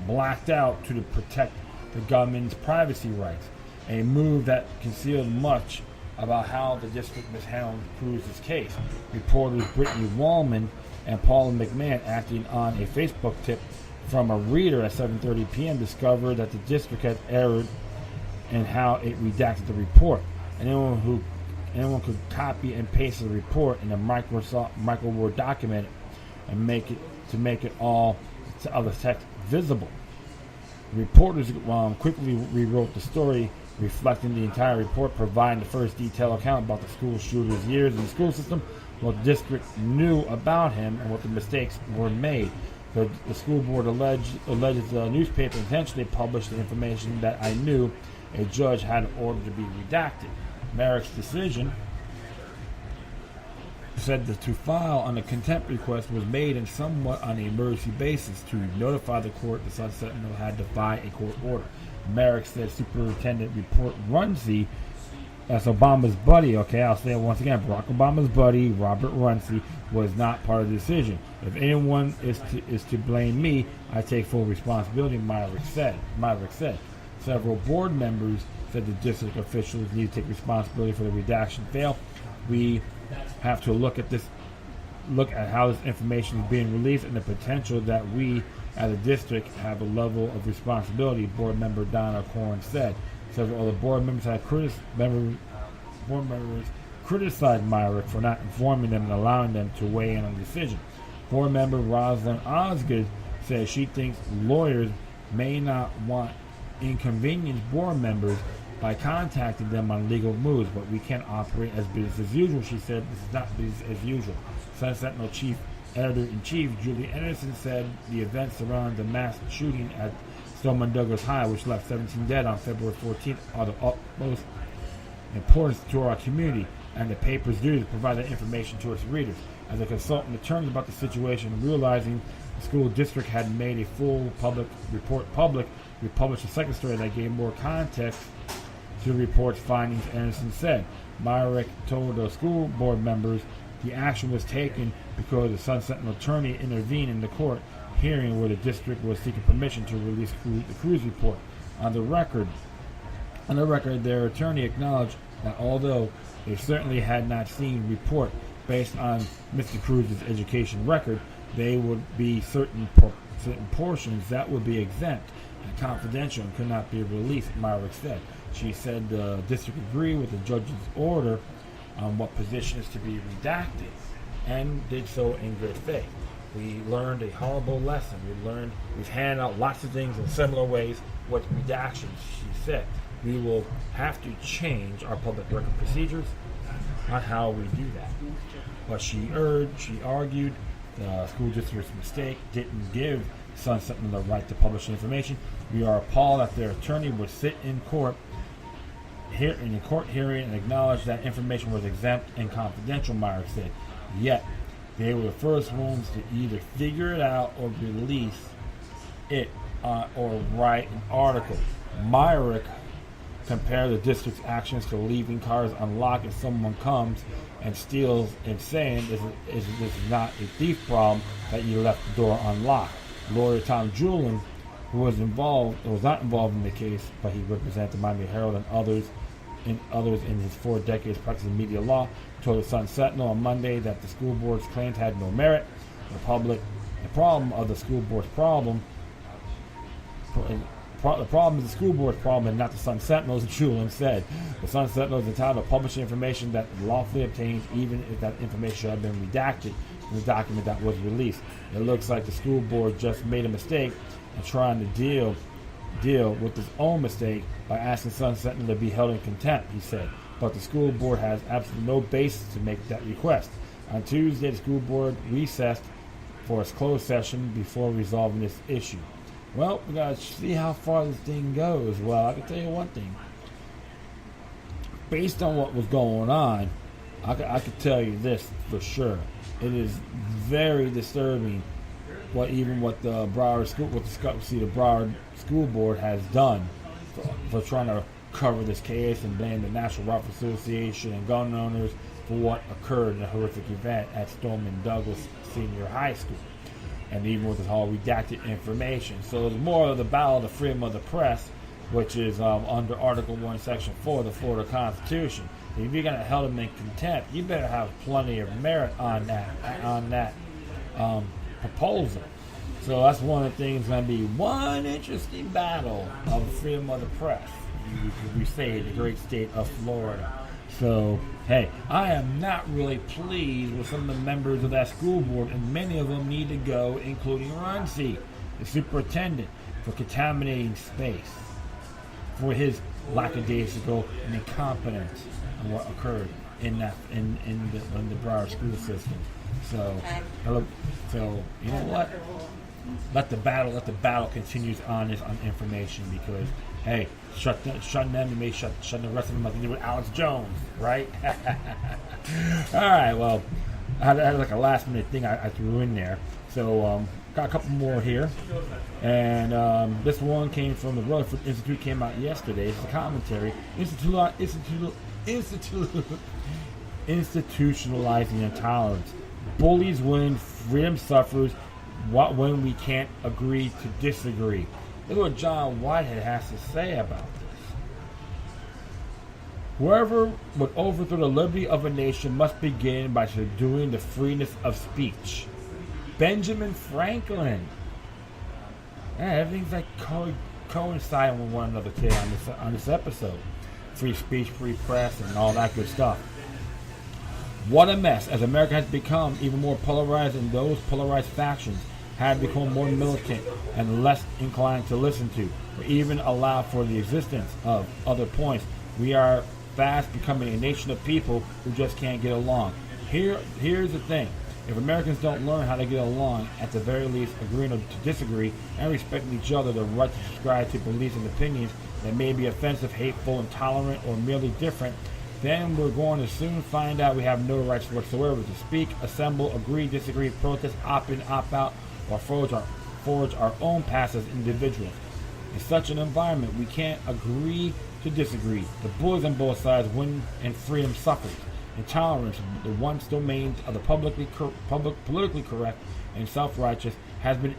blacked out to protect the government's privacy rights, a move that concealed much about how the district mishandled Cruz's case. Reporters Brittany Wallman and Paula McMahon, acting on a Facebook tip from a reader at 7:30 p.m., discovered that the district had erred in how it redacted the report. Anyone could copy and paste the report in a Micro Word document and make it all to other text visible. Reporters quickly rewrote the story, reflecting the entire report, providing the first detailed account about the school shooter's years in the school system, what the district knew about him, and what the mistakes were made. The school board alleges the newspaper intentionally published the information that I knew a judge had ordered to be redacted. Merrick's decision said that to file on a contempt request was made in somewhat on an emergency basis to notify the court the Sun Sentinel had defied a court order. Merrick said Superintendent Report Runcie, that's Obama's buddy, okay, I'll say it once again, Barack Obama's buddy, Robert Runcie, was not part of the decision. If anyone is to blame me, I take full responsibility, Myrick said. Several board members said the district officials need to take responsibility for the redaction fail. We have to look at how this information is being released and the potential that we as a district have a level of responsibility, board member Donna Corn said. Several other board members criticized Myrick for not informing them and allowing them to weigh in on the decision. Board member Rosalind Osgood says she thinks lawyers may not want inconvenience board members by contacting them on legal moves, but we can't operate as business as usual. She said this is not business as usual. Sun Sentinel Chief Editor-in-Chief Julie Anderson said the events surrounding the mass shooting at Stoneman Douglas High, which left 17 dead on February 14th, are the utmost importance to our community, and the paper's duty to provide that information to its readers. As a consultant determined about the situation, realizing the school district had made a full public report public, We published a second story that gave more context to the report's findings. Anderson said. Myrick told the school board members the action was taken because the Sun Sentinel attorney intervened in the court hearing where the district was seeking permission to release the Cruz report. On the record, their attorney acknowledged that although they certainly had not seen the report based on Mr. Cruz's education record, they would be certain portions that would be exempt and confidential and could not be released, Myrick said. She said the district agreed with the judge's order on what positions to be redacted and did so in good faith. We learned a horrible lesson. We've handed out lots of things in similar ways with redactions, she said. We will have to change our public record procedures on how we do that. But she argued the school district's mistake didn't give Sun Sentinel the right to publish the information. We are appalled that their attorney would sit in court in a court hearing and acknowledge that information was exempt and confidential, Myrick said. Yet, they were the first ones to either figure it out or release it or write an article. Myrick compared the district's actions to leaving cars unlocked if someone comes and steals and saying this is not a thief problem that you left the door unlocked. Lawyer Tom Julian, who was not involved in the case, but he represented the Miami Herald and others in his 4 decades practicing media law, told the Sun Sentinel on Monday that the school board's claims had no merit. The problem of the school board's problem. The problem is the school board's problem and not the Sun Sentinel's, Julian said. The Sun Sentinel is entitled to publish information that lawfully obtains, even if that information should have been redacted from the document that was released. It looks like the school board just made a mistake and trying to deal with his own mistake by asking Sun Sentinel to be held in contempt, he said. But the school board has absolutely no basis to make that request. On Tuesday, the school board recessed for its closed session before resolving this issue. Well, we gotta see how far this thing goes. Well, I can tell you one thing. Based on what was going on, I could tell you this for sure. It is very disturbing what the Broward School Board has done for trying to cover this case and blame the National Rifle Association and gun owners for what occurred in a horrific event at Stoneman Douglas Senior High School. And even with this whole redacted information. So it's more of the battle of the freedom of the press, which is under Article 1, Section 4 of the Florida Constitution. If you're going to hold them in contempt, you better have plenty of merit on that proposal. So that's one of the things going to be one interesting battle of the freedom of the press. We say the great state of Florida. So, hey, I am not really pleased with some of the members of that school board, and many of them need to go, including Runcie, the superintendent, for contaminating space, for his lackadaisical and incompetence on what occurred in the Broward school system. So, you know what? Let the battle continues on information because, hey, shutting them, you may shut the rest of them like you did with Alex Jones, right? All right, well, I had like a last minute thing I threw in there. So, got a couple more here. And this one came from the Rutherford Institute, came out yesterday. It's a commentary. Institutionalizing intolerance. Bullies win, freedom suffers. When we can't agree to disagree. Look what John Whitehead has to say about this. Whoever would overthrow the liberty of a nation must begin by subduing the freeness of speech. Benjamin Franklin. Yeah, everything's like coinciding with one another today on this episode. Free speech, free press, and all that good stuff. What a mess, as America has become even more polarized, and those polarized factions have become more militant and less inclined to listen to, or even allow for the existence of other points. We are fast becoming a nation of people who just can't get along. Here's the thing. If Americans don't learn how to get along, at the very least agreeing to disagree and respecting each other, the right to subscribe to beliefs and opinions that may be offensive, hateful, intolerant, or merely different, then we're going to soon find out we have no rights whatsoever to speak, assemble, agree, disagree, protest, opt in, opt out, or forge our own paths as individuals. In such an environment, we can't agree to disagree. The bullies on both sides win and freedom suffers. Intolerance, the once domain of the politically correct and self-righteous, has been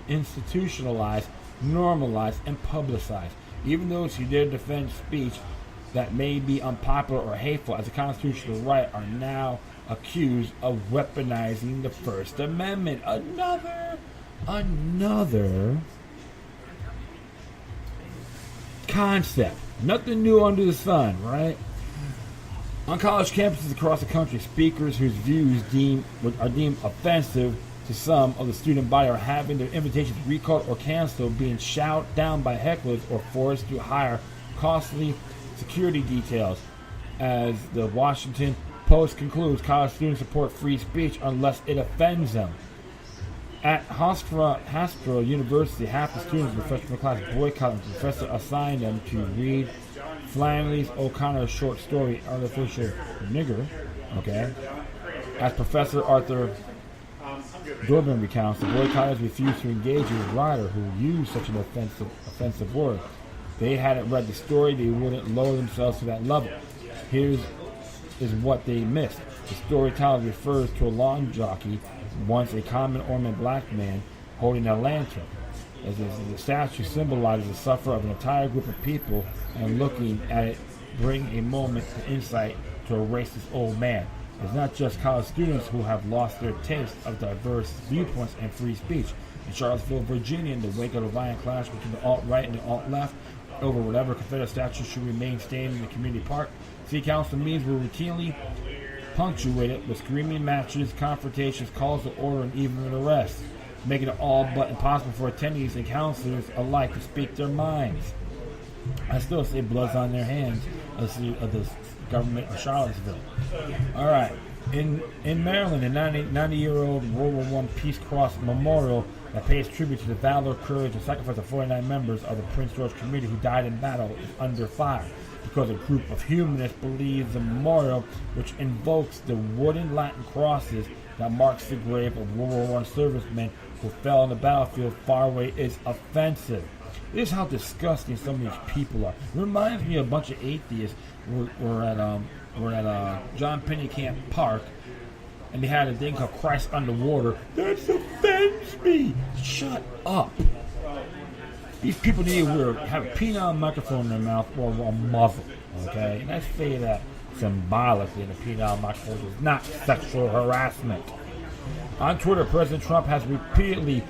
institutionalized, normalized, and publicized. Even those who dare defend speech that may be unpopular or hateful as a constitutional right are now accused of weaponizing the First Amendment. Another concept. Nothing new under the sun, right? On college campuses across the country, speakers whose views are deemed offensive to some of the student body are having their invitations recalled or canceled, being shouted down by hecklers, or forced to hire costly security details. As the Washington Post concludes, college students support free speech unless it offends them. At Hofstra University, half the students in the freshman class boycotted the professor assigned them to read Flannery O'Connor's short story, Artificial Nigger. Okay. As Professor Arthur Durbin recounts, the boycotters refused to engage with a writer who used such an offensive word. They hadn't read the story, they wouldn't lower themselves to that level. Here's what they missed. The storyteller refers to a lawn jockey, once a common ornament black man, holding a lantern. As the statue symbolizes the suffer of an entire group of people, and looking at it bring a moment of insight to a racist old man. It's not just college students who have lost their taste of diverse viewpoints and free speech. In Charlottesville, Virginia, in the wake of the violent clash between the alt-right and the alt-left over whatever Confederate statue should remain standing in the community park, city council meetings were routinely punctuated with screaming matches, confrontations, calls to order, and even an arrest, making it all but impossible for attendees and counselors alike to speak their minds. I still say blood's on their hands of the government of Charlottesville. All right. In Maryland, a 90-year-old World War I Peace Cross memorial that pays tribute to the valor, courage, and sacrifice of 49 members of the Prince George Committee who died in battle is under fire because a group of humanists believes the memorial, which invokes the wooden Latin crosses that marks the grave of World War I servicemen who fell on the battlefield far away, is offensive. This is how disgusting some of these people are. It reminds me of a bunch of atheists were at John Pennycamp Park, and they had a thing called Christ Underwater. That offends me. Shut up. These people need to have a penile microphone in their mouth or a muzzle. Okay, and I say that symbolically. The penile microphone is not sexual harassment. On Twitter, President Trump has repeatedly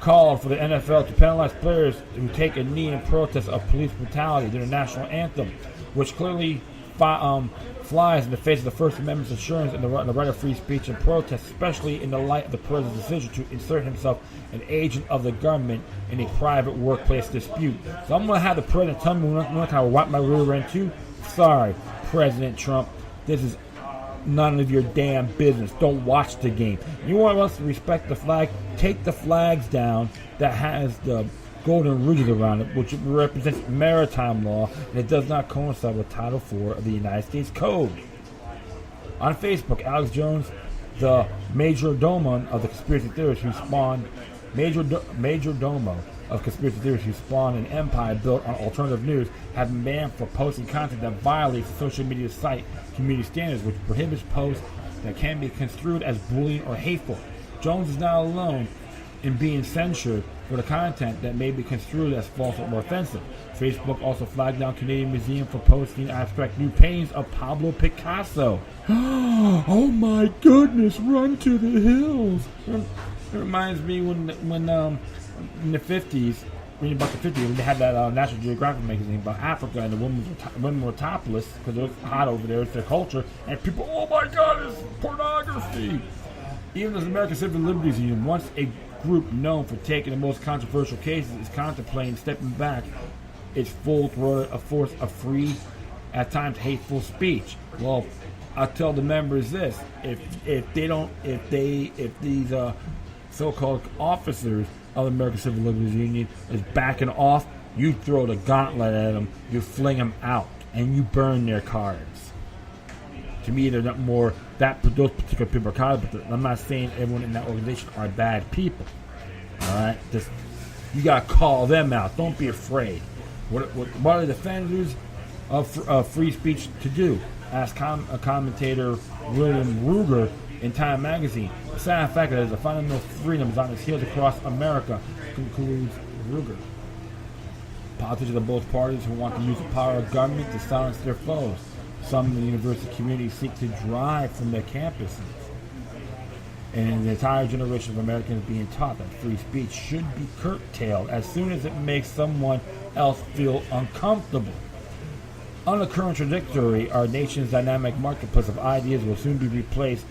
called for the NFL to penalize players who take a knee in protest of police brutality during the national anthem, which clearly flies in the face of the First Amendment's assurance and the right of free speech and protest, especially in the light of the president's decision to insert himself an agent of the government in a private workplace dispute. So I'm going to have the president tell me when I kind of wipe my rear end too. Sorry, President Trump, this is none of your damn business. Don't watch the game. You want us to respect the flag? Take the flags down that has the golden ridges around it, which represents maritime law, and it does not coincide with Title IV of the United States Code. On Facebook, Alex Jones, the major domo of the conspiracy theorists who spawned an empire built on alternative news, have been banned for posting content that violates the social media site community standards, which prohibits posts that can be construed as bullying or hateful. Jones is not alone in being censured for the content that may be construed as false or offensive. Facebook also flagged down Canadian Museum for posting abstract new paintings of Pablo Picasso. Oh my goodness, run to the hills. It reminds me when in the 50s, reading about the 50s, when they had that National Geographic magazine about Africa, and the women were topless because it was hot over there, it's their culture, and people, oh my god, it's pornography. Even as American Civil Liberties Union, once a group known for taking the most controversial cases, is contemplating stepping back its full force of free, at times hateful speech. Well, I'll tell the members this: if these so-called officers of the American Civil Liberties Union is backing off, you throw the gauntlet at them, you fling them out, and you burn their cards. To me, they're not more that those particular people are cards, but I'm not saying everyone in that organization are bad people. All right, just You got to call them out. Don't be afraid. What are the defenders of free speech to do? Asked commentator William Ruger in Time magazine. The sad fact that the fundamental freedom is on its heels across America, concludes Ruger. Politicians of both parties who want to use the power of government to silence their foes. Some in the university community seek to drive from their campuses. And an entire generation of Americans being taught that free speech should be curtailed as soon as it makes someone else feel uncomfortable. On the current trajectory, our nation's dynamic marketplace of ideas will soon be replaced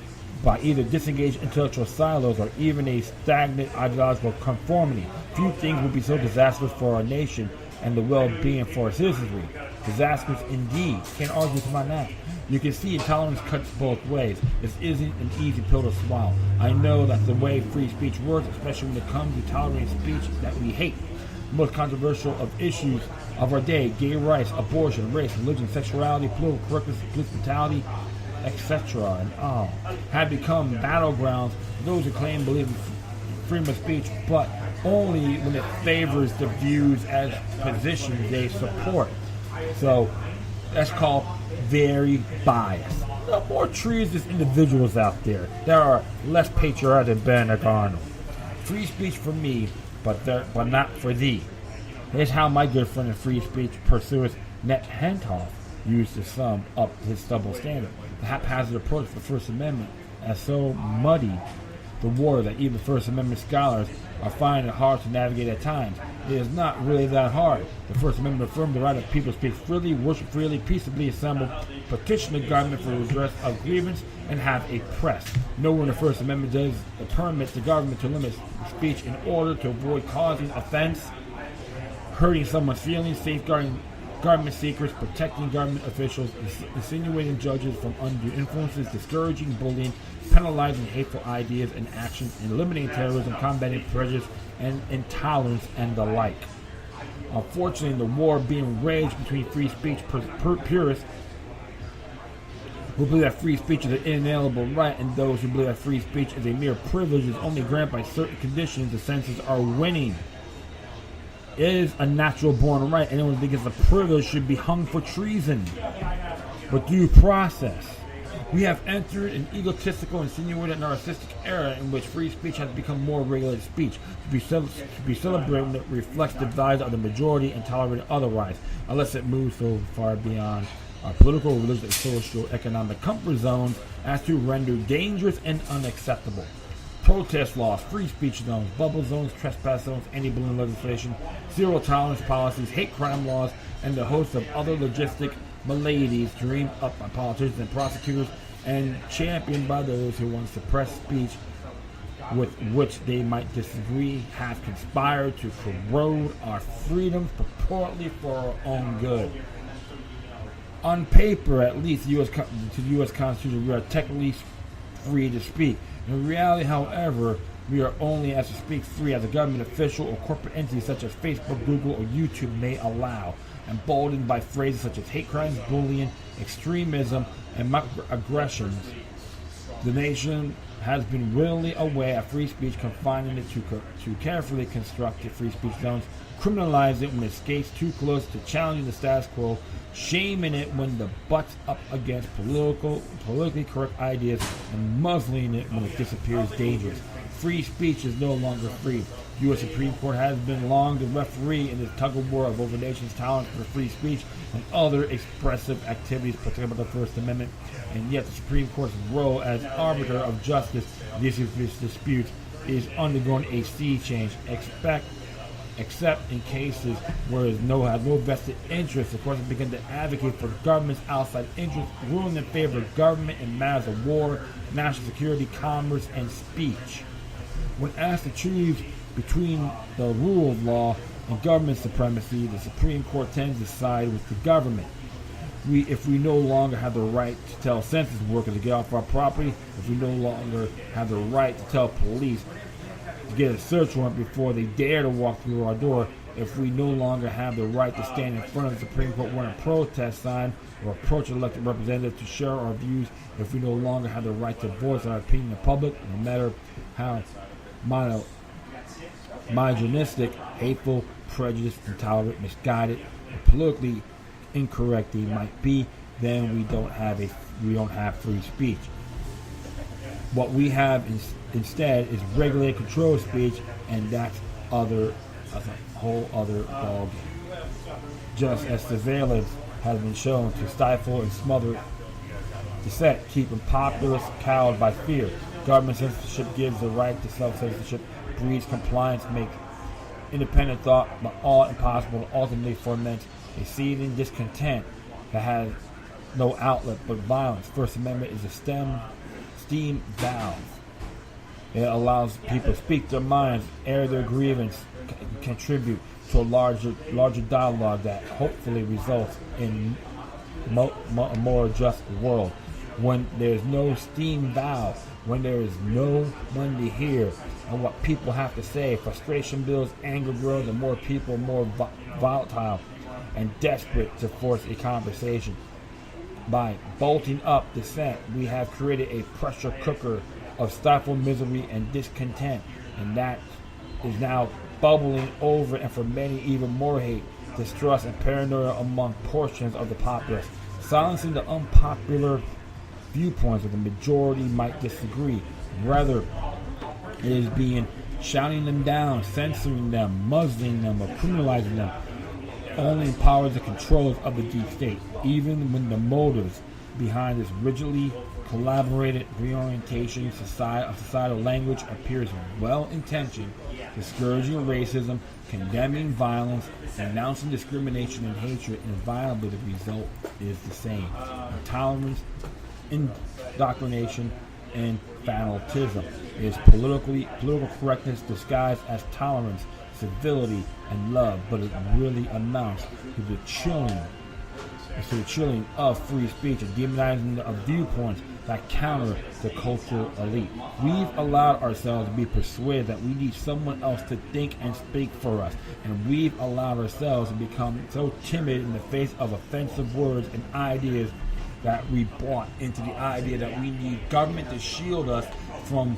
by either disengaged intellectual silos or even a stagnant ideological conformity. Few things would be so disastrous for our nation and the well-being for our citizenry. Disastrous indeed. Can't argue with my that. You can see intolerance cuts both ways. This isn't an easy pill to swallow. I know that's the way free speech works, especially when it comes to tolerating speech that we hate. The most controversial of issues of our day, gay rights, abortion, race, religion, sexuality, political correctness, police brutality, etc. and all, have become battlegrounds for those who claim believe in freedom of speech, but only when it favors the views as positions they support. So that's called very biased. There are more treasonous individuals out there. There are less patriotic than Benedict Arnold. Free speech for me, but not for thee. Here's how my good friend and free speech pursuer Net Hentoff used to sum up his double standard. The haphazard approach to the First Amendment has so muddied the water that even First Amendment scholars are finding it hard to navigate at times. It is not really that hard. The First Amendment affirms the right of people to speak freely, worship freely, peaceably assemble, petition the government for redress of grievance, and have a press. Nowhere in the First Amendment does it permit the government to limit speech in order to avoid causing offense, hurting someone's feelings, safeguarding government secrets, protecting government officials, insinuating judges from undue influences, discouraging bullying, penalizing hateful ideas and actions, and eliminating terrorism, combating prejudice and intolerance, and the like. Unfortunately, the war being waged between free speech purists who believe that free speech is an inalienable right and those who believe that free speech is a mere privilege is only granted by certain conditions, the senses are winning. It is a natural born right. Anyone who thinks it's a privilege should be hung for treason. But due process. We have entered an egotistical, insinuated, narcissistic era in which free speech has become more regulated speech. To be celebrated that reflects the values of the majority and tolerated otherwise, unless it moves so far beyond our political, religious, and social economic comfort zones as to render dangerous and unacceptable. Protest laws, free speech zones, bubble zones, trespass zones, anti-bullying legislation, zero tolerance policies, hate crime laws, and the host of other logistic maladies dreamed up by politicians and prosecutors and championed by those who want to suppress speech with which they might disagree have conspired to corrode our freedoms purportedly for our own good. On paper, at least, to the U.S. Constitution, we are technically free to speak. In reality, however, we are only as to speak free as a government official or corporate entity such as Facebook, Google, or YouTube may allow, emboldened by phrases such as hate crimes, bullying, extremism, and microaggressions. The nation has been willingly aware of free speech, confining it to carefully constructed free speech zones, criminalizing it when it skates too close to challenging the status quo, shaming it when the butts up against politically correct ideas, and muzzling it when it disappears dangerous. Free speech is no longer free. The U.S. Supreme Court has been long the referee in this tug-of-war of over nations' tolerance for free speech and other expressive activities protected by the First Amendment, and yet the Supreme Court's role as arbiter of justice in these disputes is undergoing a sea change. Except in cases where it has no vested interest, the courts have begun to advocate for government's outside interests, ruling in favor of government in matters of war, national security, commerce, and speech. When asked to choose between the rule of law and government supremacy, the Supreme Court tends to side with the government. If we no longer have the right to tell census workers to get off our property, if we no longer have the right to tell police to get a search warrant before they dare to walk through our door, if we no longer have the right to stand in front of the Supreme Court wearing a protest sign or approach an elected representative to share our views, if we no longer have the right to voice our opinion in public, no matter how misogynistic, hateful, prejudiced, intolerant, misguided, or politically incorrect they might be, then we don't have free speech. What we have instead is regulated controlled speech, and that's a whole other ballgame. Just as surveillance has been shown to stifle and smother dissent, keeping populace cowed by fear. Government censorship gives the right to self-censorship, breeds compliance, makes independent thought but all impossible, and ultimately foments a seething discontent that has no outlet but violence. First Amendment is a steam valve. It allows people to speak their minds, air their grievance, contribute to a larger dialogue that hopefully results in a more just world. When there's no steam valve, when there is no one to hear and what people have to say, frustration builds, anger grows, and more people are more volatile and desperate to force a conversation. By bolting up dissent, we have created a pressure cooker of stifled misery and discontent, and that is now bubbling over, and for many even more hate, distrust, and paranoia among portions of the populace. Silencing the unpopular viewpoints of the majority might disagree. Rather, it is shouting them down, censoring them, muzzling them, or criminalizing them only empowers the controllers of the deep state, even when the motives behind this rigidly collaborated reorientation of societal language appears well-intentioned, discouraging racism, condemning violence, denouncing discrimination and hatred. Invariably the result is the same: intolerance, indoctrination, and fanaticism. It is political correctness disguised as tolerance, civility, and love, but it really amounts to the chilling of free speech and demonizing of viewpoints that counter the cultural elite. We've allowed ourselves to be persuaded that we need someone else to think and speak for us, and we've allowed ourselves to become so timid in the face of offensive words and ideas that we bought into the idea that we need government to shield us from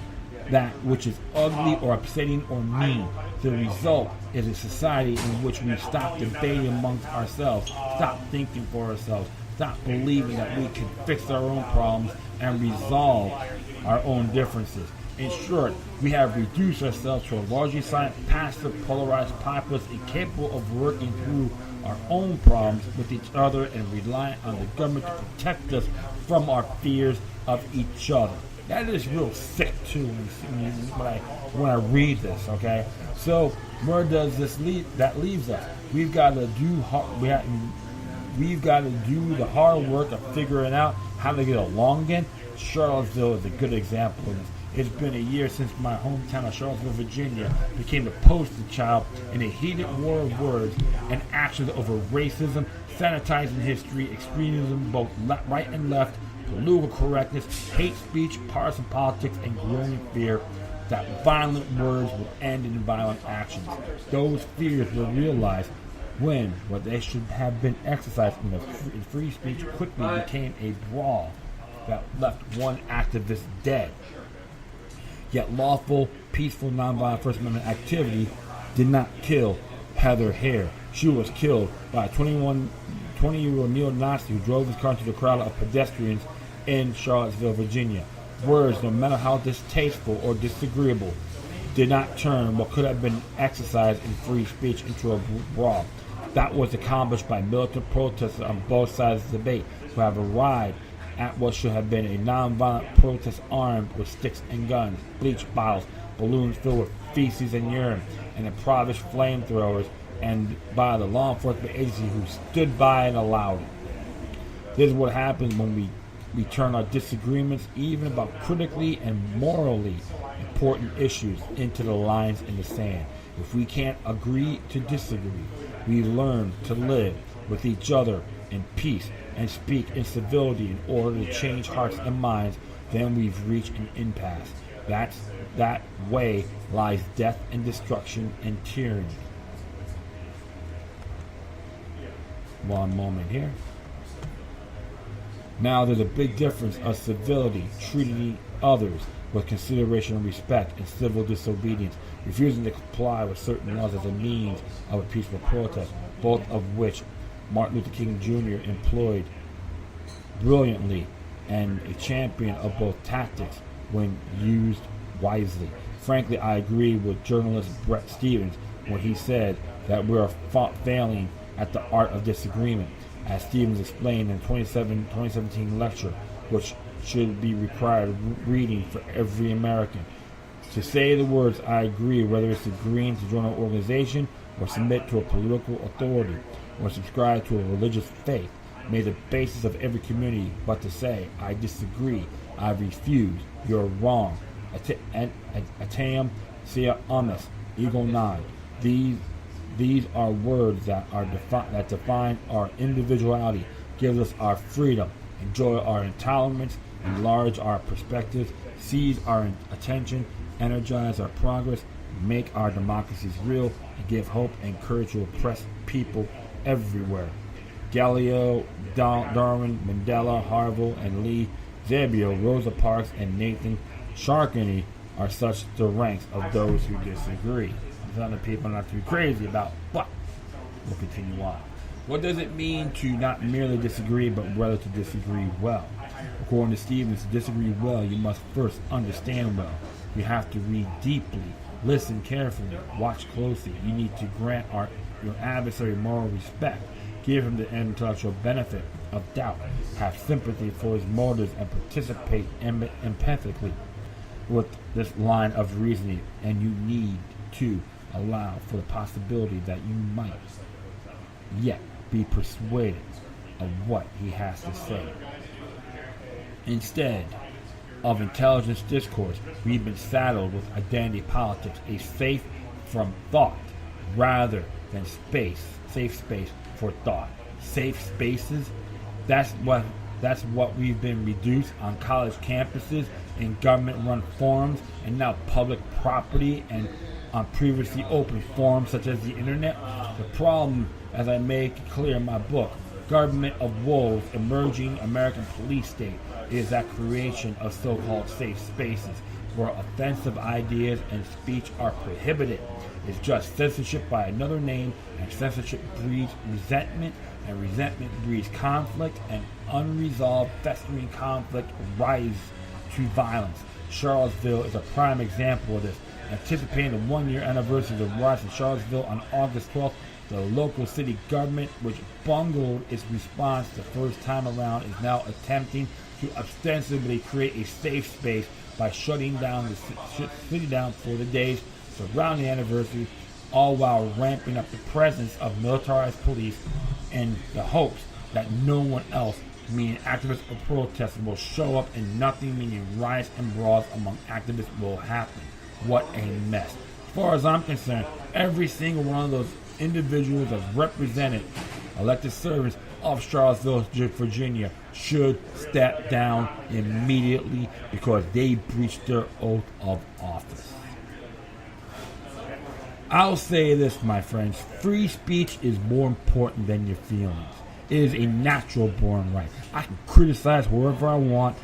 that which is ugly or upsetting or mean. The result is a society in which we stop debating amongst ourselves, stop thinking for ourselves, stop believing that we can fix our own problems and resolve our own differences. In short, we have reduced ourselves to a largely silent, passive, polarized populace incapable of working through our own problems with each other and reliant on the government to protect us from our fears of each other. That is real sick too when I read this. Okay, so where does this leave? That leaves us. We've got to do the hard work of figuring out how to get along again. Charlottesville is a good example of this. It's been a year since my hometown of Charlottesville, Virginia, became the poster child in a heated war of words and actions over racism, sanitizing history, extremism, both right and left, political correctness, hate speech, partisan politics, and growing fear that violent words will end in violent actions. Those fears were realized when what they should have been exercised in free speech quickly became a brawl that left one activist dead. Yet lawful, peaceful, nonviolent First Amendment activity did not kill Heather Hare. She was killed by a 20-year-old neo-Nazi who drove his car into the crowd of pedestrians in Charlottesville, Virginia. Words, no matter how distasteful or disagreeable, did not turn what could have been exercised in free speech into a brawl. That was accomplished by militant protesters on both sides of the debate who have arrived at what should have been a nonviolent protest armed with sticks and guns, bleach bottles, balloons filled with feces and urine, and improvised flamethrowers, and by the law enforcement agency who stood by and allowed it. This is what happens when we turn our disagreements, even about critically and morally important issues, into the lines in the sand. If we can't agree to disagree, we learn to live with each other in peace and speak in civility in order to change hearts and minds, then we've reached an impasse. That way lies death and destruction and tyranny. One moment here. Now there's a big difference of civility, treating others with consideration and respect, and civil disobedience, refusing to comply with certain laws as a means of a peaceful protest, both of which Martin Luther King Jr. employed brilliantly, and a champion of both tactics when used wisely. Frankly, I agree with journalist Bret Stephens when he said that we are failing at the art of disagreement, as Stephens explained in a 2017 lecture, which should be required reading for every American. To say the words "I agree," whether it's agreeing to join an organization or submit to a political authority or subscribe to a religious faith, may the basis of every community, but to say "I disagree," "I refuse," "you're wrong," "atam," "sia amis," "ego non." These are words that define our individuality, give us our freedom, enjoy our intolerance, enlarge our perspectives, seize our attention, energize our progress, make our democracies real, and give hope and courage to oppressed people everywhere. Galileo, Darwin, Mandela, Harville, and Lee, Zabio, Rosa Parks, and Nathan Sharkany are such the ranks of those who disagree. I'm telling the people not to be crazy about, but we'll continue on. What does it mean to not merely disagree, but rather to disagree well? According to Stephens, to disagree well, you must first understand well. You have to read deeply, listen carefully, watch closely. You need to grant your adversary moral respect, give him the intellectual benefit of doubt, have sympathy for his motives, and participate empathically with this line of reasoning. And you need to allow for the possibility that you might yet be persuaded of what he has to say. Instead of intelligence discourse, we've been saddled with identity politics, a safe from thought rather than safe space for thought. Safe spaces, that's what we've been reduced on college campuses, in government-run forums, and now public property, and on previously open forums such as the internet. The problem, as I make clear in my book, Government of Wolves, Emerging American Police State, is that creation of so-called safe spaces where offensive ideas and speech are prohibited. It's just censorship by another name, and censorship breeds resentment, and resentment breeds conflict, and unresolved festering conflict rises to violence. Charlottesville is a prime example of this. Anticipating the one-year anniversary of the riots in Charlottesville on August 12th, the local city government, which bungled its response the first time around, is now attempting to ostensibly create a safe space by shutting down the city down for the days surrounding the anniversary, all while ramping up the presence of militarized police in the hopes that no one else, meaning activists or protesters, will show up, and nothing, meaning riots and brawls among activists, will happen. What a mess. As far as I'm concerned, every single one of those individuals as represented elected servants of Charlottesville, Virginia, should step down immediately because they breached their oath of office. I'll say this, my friends, free speech is more important than your feelings. It is a natural born right. I can criticize whoever I want,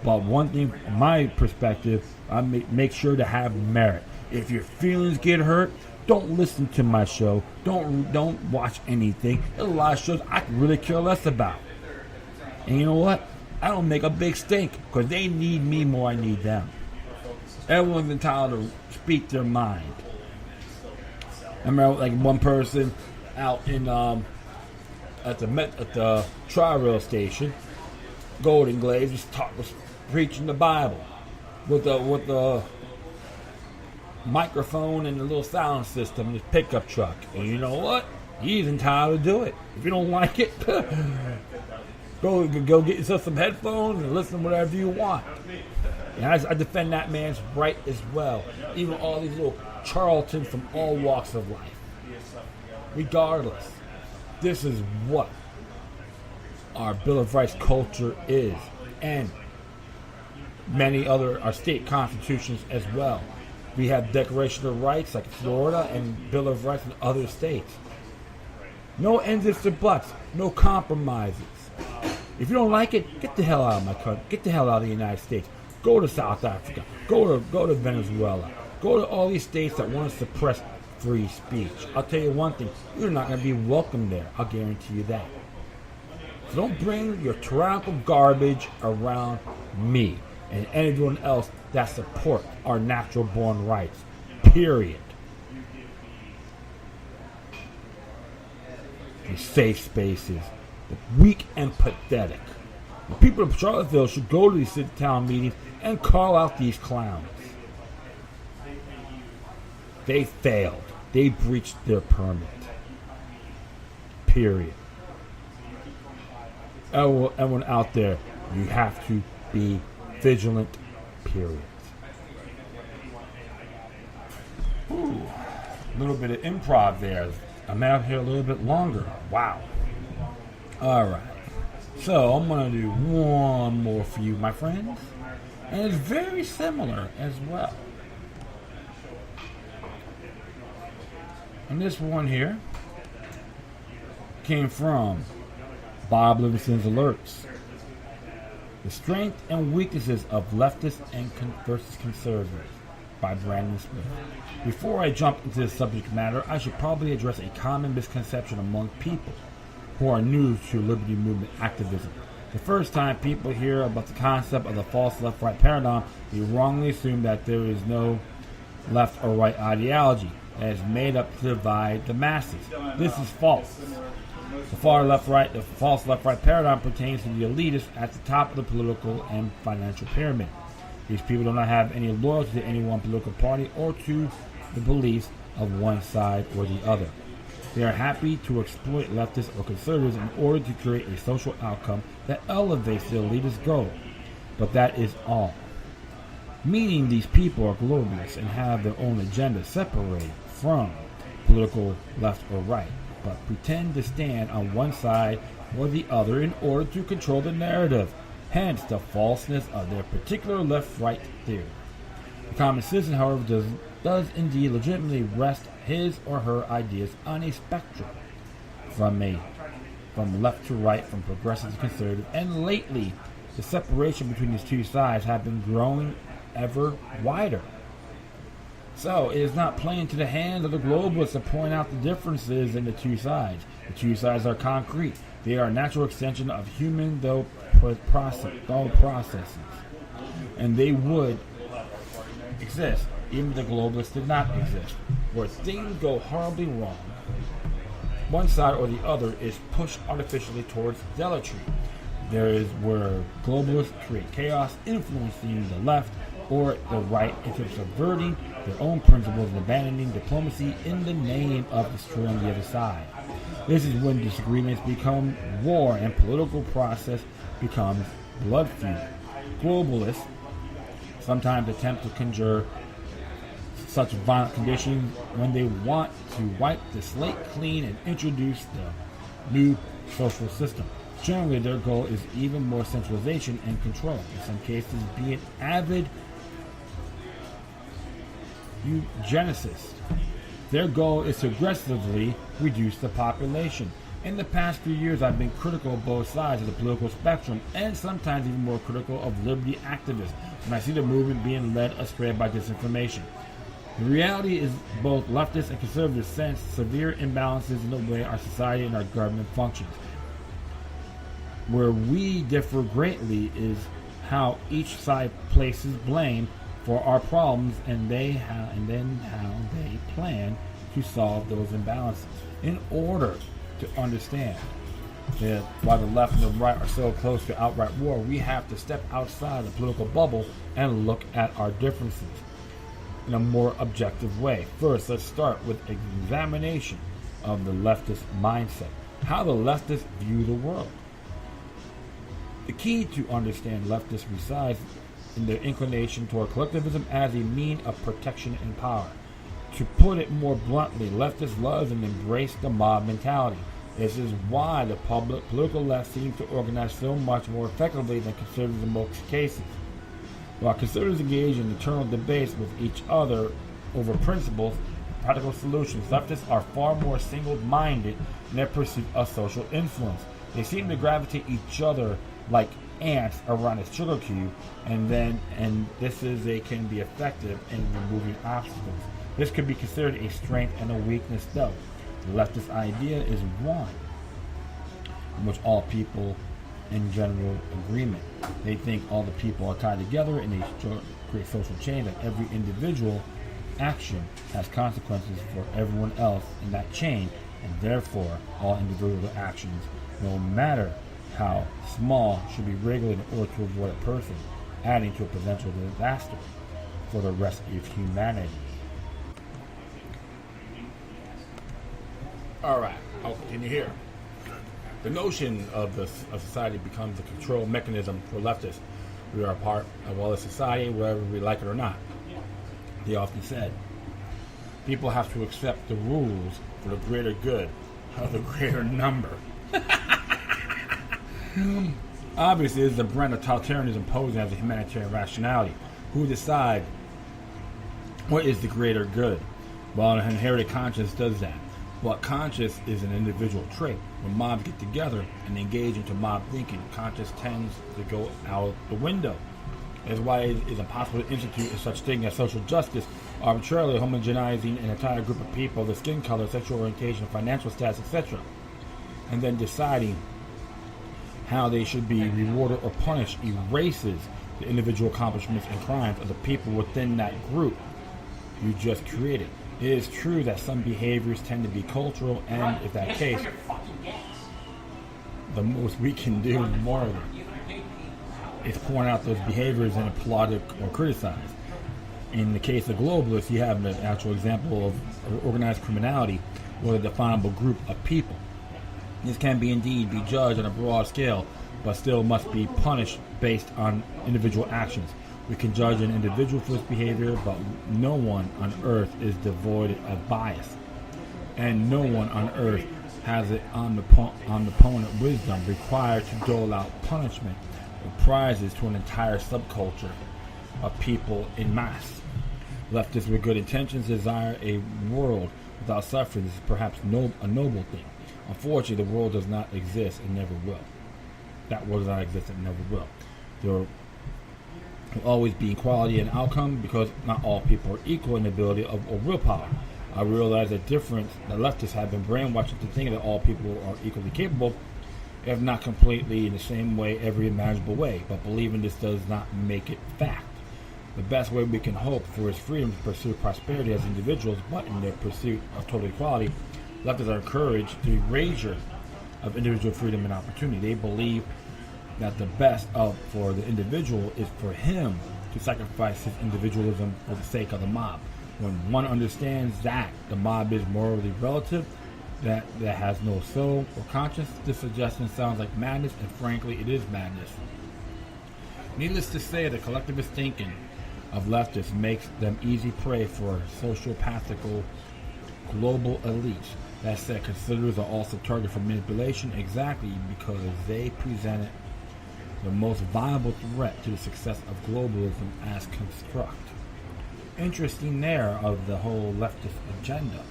but one thing, from my perspective, I make sure to have merit. If your feelings get hurt, don't listen to my show. Don't watch anything. There's a lot of shows I can really care less about. And you know what? I don't make a big stink because they need me more than I need them. Everyone's entitled to speak their mind. I remember like one person out in at the Tri-Rail station, Golden Glades, was preaching the Bible with the microphone and the little sound system in his pickup truck. And you know what? He's entitled to do it. If you don't like it, go get yourself some headphones and listen to whatever you want. And I defend that man's right as well. Even all these little charlatans from all walks of life. Regardless, this is what our Bill of Rights culture is, and many other our state constitutions as well. We have Declaration of Rights like Florida and Bill of Rights in other states. No ends, ifs, or buts. No compromises. If you don't like it, get the hell out of my country. Get the hell out of the United States. Go to South Africa. Go to Venezuela. Go to all these states that want to suppress free speech. I'll tell you one thing. You're not going to be welcome there. I'll guarantee you that. So don't bring your tyrannical garbage around me and anyone else that support our natural born rights. Period. These safe spaces. The weak and pathetic. The people of Charlottesville should go to these city town meetings and call out these clowns. They failed. They breached their permit. Period. Everyone out there, you have to be vigilant. Period. Ooh, a little bit of improv there. I'm out here a little bit longer. Wow. Alright. So I'm going to do one more for you, my friends. And it's very similar as well. And this one here came from Bob Livingston's Alerts. The Strength and Weaknesses of Leftists and versus Conservatives by Brandon Smith. Before I jump into the subject matter, I should probably address a common misconception among people who are new to liberty movement activism. The first time people hear about the concept of the false left-right paradigm, they wrongly assume that there is no left or right ideology that is made up to divide the masses. This is false. The false left-right paradigm pertains to the elitists at the top of the political and financial pyramid. These people do not have any loyalty to any one political party or to the beliefs of one side or the other. They are happy to exploit leftists or conservatives in order to create a social outcome that elevates the elitist goal. But that is all. Meaning these people are globalists and have their own agenda separated from political left or right, but pretend to stand on one side or the other in order to control the narrative, hence the falseness of their particular left-right theory. The common citizen, however, does indeed legitimately rest his or her ideas on a spectrum from left to right, from progressive to conservative, and lately the separation between these two sides have been growing ever wider. So it is not playing to the hands of the globalists to point out the differences in the two sides. The two sides are concrete. They are a natural extension of human processes. And they would exist even if the globalists did not exist. Where things go horribly wrong, one side or the other is pushed artificially towards zealotry. There is where globalists create chaos, influencing the left or the right into subverting their own principles and abandoning diplomacy in the name of destroying the other side. This is when disagreements become war and political process becomes blood feud. Globalists sometimes attempt to conjure such violent conditions when they want to wipe the slate clean and introduce the new social system. Generally, their goal is even more centralization and control. In some cases, being avid eugenicists. Their goal is to aggressively reduce the population. In the past few years, I've been critical of both sides of the political spectrum, and sometimes even more critical of liberty activists when I see the movement being led astray by disinformation. The reality is both leftists and conservatives sense severe imbalances in the way our society and our government functions. Where we differ greatly is how each side places blame for our problems and then how they plan to solve those imbalances. In order to understand that why the left and the right are so close to outright war, we have to step outside the political bubble and look at our differences in a more objective way. First, let's start with an examination of the leftist mindset, how the leftists view the world. The key to understand leftists resides in their inclination toward collectivism as a mean of protection and power. To put it more bluntly, leftists love and embrace the mob mentality. This is why the political left seems to organize so much more effectively than conservatives in most cases. While conservatives engage in internal debates with each other over principles and practical solutions, leftists are far more single-minded in their pursuit of social influence. They seem to gravitate each other like ants around a sugar cube, and they can be effective in removing obstacles. This could be considered a strength and a weakness, though. The leftist idea is one in which all people in general agreement. They think all the people are tied together and they create social change, that every individual action has consequences for everyone else in that chain, and therefore all individual actions, no matter how small, should be regulated in order to avoid a person adding to a potential disaster for the rest of humanity. Alright, I'll continue here. The notion of society becomes a control mechanism for leftists. We are a part of all the society, whether we like it or not. They often said, people have to accept the rules for the greater good of the greater number. Obviously, this is a brand of totalitarianism posing as a humanitarian rationality. Who decide what is the greater good? Well, an inherited conscience does that. But conscience is an individual trait. When mobs get together and engage into mob thinking, conscience tends to go out the window. That's why it is impossible to institute a such thing as social justice, arbitrarily homogenizing an entire group of people, their skin color, sexual orientation, financial status, etc., and then deciding how they should be rewarded or punished erases the individual accomplishments and crimes of the people within that group you just created. It is true that some behaviors tend to be cultural, and if that case, the most we can do morally is point out those behaviors and applaud it or criticize. In the case of globalists, you have an actual example of organized criminality with a definable group of people. This can indeed be judged on a broad scale, but still must be punished based on individual actions. We can judge an individual for his behavior, but no one on earth is devoid of bias. And no one on earth has the omnipotent wisdom required to dole out punishment or prizes to an entire subculture of people en masse. Leftists with good intentions desire a world without suffering. This is perhaps a noble thing. Unfortunately, the world does not exist and never will. That world does not exist and never will. There will always be equality in outcome because not all people are equal in ability or willpower. I realize that leftists have been brainwashed into thinking that all people are equally capable, if not completely in the same way, every imaginable way. But believing this does not make it fact. The best way we can hope for is freedom to pursue prosperity as individuals, but in their pursuit of total equality, leftists are encouraged to erasure of individual freedom and opportunity. They believe that the best for the individual is for him to sacrifice his individualism for the sake of the mob. When one understands that the mob is morally relative, that has no soul or conscience, this suggestion sounds like madness, and frankly, it is madness. Needless to say, the collectivist thinking of leftists makes them easy prey for sociopathical global elites. That said, conservatives are also targeted for manipulation exactly because they presented the most viable threat to the success of globalism as construct. Interesting there of the whole leftist agenda.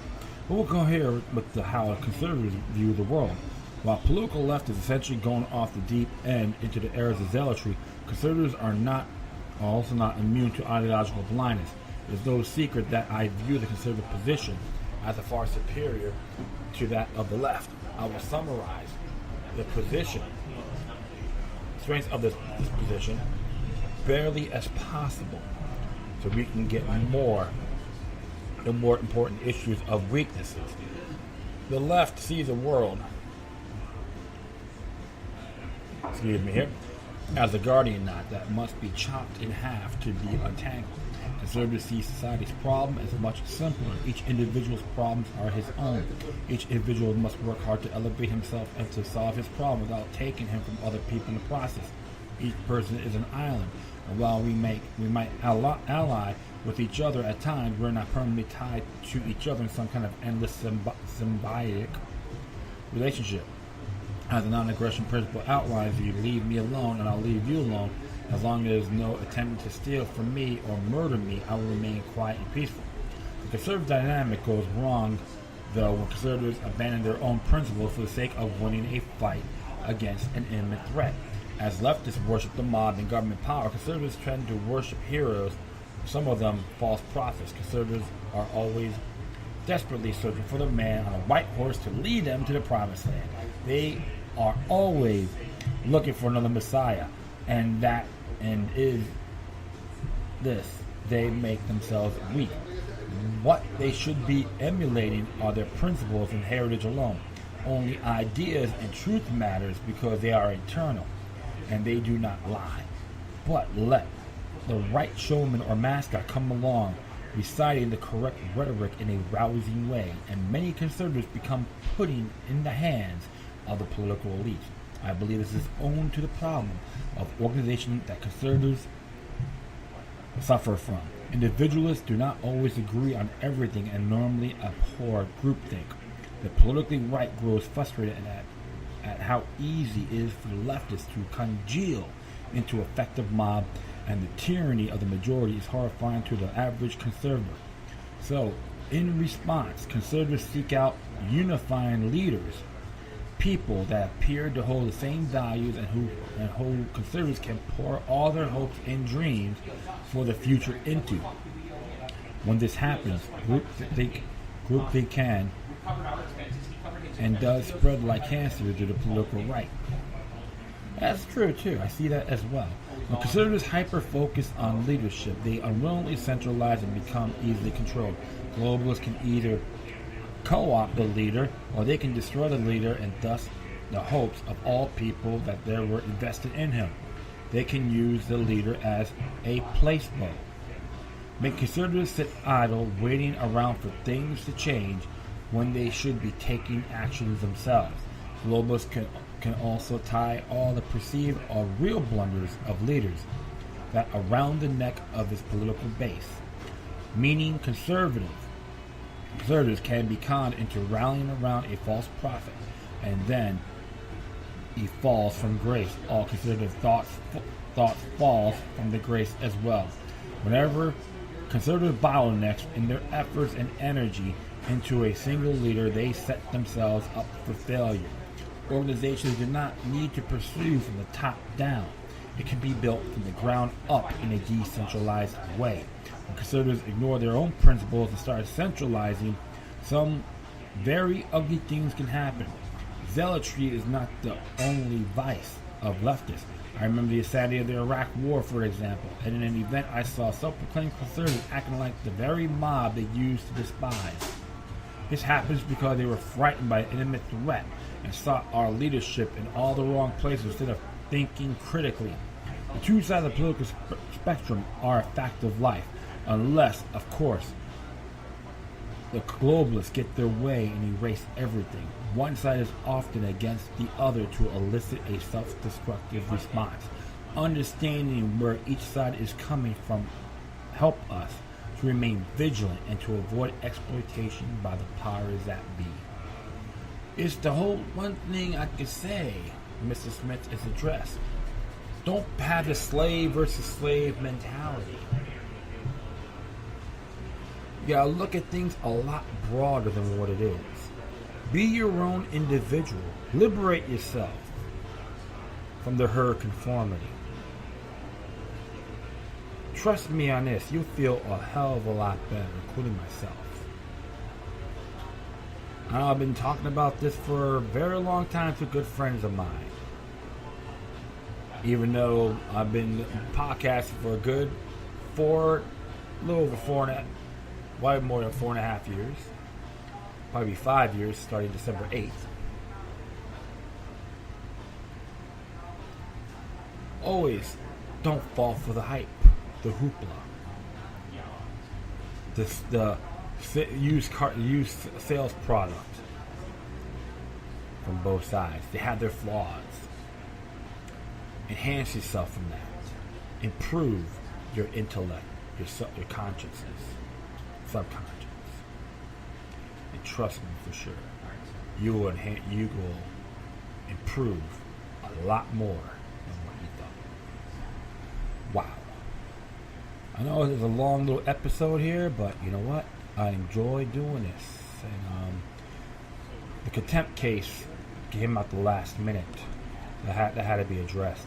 But we'll go here with how conservatives view the world. While political left is essentially going off the deep end into the eras of zealotry, conservatives are also not immune to ideological blindness. It is no secret that I view the conservative position as a far superior to that of the left. I will summarize the strengths of this position barely as possible, so we can get the more important issues of weaknesses. The left sees the world, as a guardian knot that must be chopped in half to be untangled. Conservatives see society's problem as much simpler. Each individual's problems are his own. Each individual must work hard to elevate himself and to solve his problem without taking him from other people in the process. Each person is an island, and while we might ally with each other at times, we're not permanently tied to each other in some kind of endless symbiotic relationship. As the non-aggression principle outlines, you leave me alone and I'll leave you alone. As long as there's no attempt to steal from me or murder me, I will remain quiet and peaceful. The conservative dynamic goes wrong, though, when conservatives abandon their own principles for the sake of winning a fight against an imminent threat. As leftists worship the mob and government power, conservatives tend to worship heroes, some of them false prophets. Conservatives are always desperately searching for the man on a white horse to lead them to the promised land. They are always looking for another Messiah, and is this. They make themselves weak. What they should be emulating are their principles and heritage alone. Only ideas and truth matters because they are eternal, and they do not lie. But let the right showman or mascot come along, reciting the correct rhetoric in a rousing way, and many conservatives become pudding in the hands of the political elite. I believe this is owing to the problem of organization that conservatives suffer from. Individualists do not always agree on everything and normally abhor groupthink. The politically right grows frustrated at how easy it is for the leftists to congeal into effective mob, and the tyranny of the majority is horrifying to the average conservative. So, in response, conservatives seek out unifying leaders, people that appear to hold the same values and who conservatives can pour all their hopes and dreams for the future into. When this happens, groupthink can and does spread like cancer to the political right. That's true too. I see that as well. When conservatives hyper-focus on leadership, they unwillingly centralize and become easily controlled. Globalists can either co-opt the leader, or they can destroy the leader and thus the hopes of all people that they were invested in him. They can use the leader as a placebo. Make conservatives sit idle, waiting around for things to change when they should be taking actions themselves. Globalists can also tie all the perceived or real blunders of leaders that around the neck of his political base, meaning conservatives can be conned into rallying around a false prophet, and then he falls from grace. All conservative thoughts falls from the grace as well. Whenever conservative bottlenecks in their efforts and energy into a single leader, they set themselves up for failure. Organizations do not need to pursue from the top down. It can be built from the ground up in a decentralized way. When conservatives ignore their own principles and start centralizing, some very ugly things can happen. Zealotry is not the only vice of leftists. I remember the insanity of the Iraq War, for example, and in an event I saw self-proclaimed conservatives acting like the very mob they used to despise. This happens because they were frightened by an imminent threat and sought our leadership in all the wrong places instead of thinking critically. The two sides of the political spectrum are a fact of life, unless, of course, the globalists get their way and erase everything. One side is often against the other to elicit a self-destructive response. Understanding where each side is coming from help us to remain vigilant and to avoid exploitation by the powers that be. It's the whole one thing I could say, Mr. Smith, is addressed. Don't have the slave versus slave mentality. You gotta look at things a lot broader than what it is. Be your own individual. Liberate yourself from the herd conformity. Trust me on this, you'll feel a hell of a lot better, including myself. I've been talking about this for a very long time to good friends of mine. Even though I've been podcasting for a good little over 4.5 years. Probably 5 years, starting December 8th. Always don't fall for the hype, the hoopla. The used sales product from both sides. They have their flaws. Enhance yourself from that. Improve your intellect, your consciousness, subconscious. And trust me for sure, you will improve a lot more than what you thought. Wow. I know it's a long little episode here, but you know what? I enjoy doing this. And the Contempt case came out the last minute. that had to be addressed.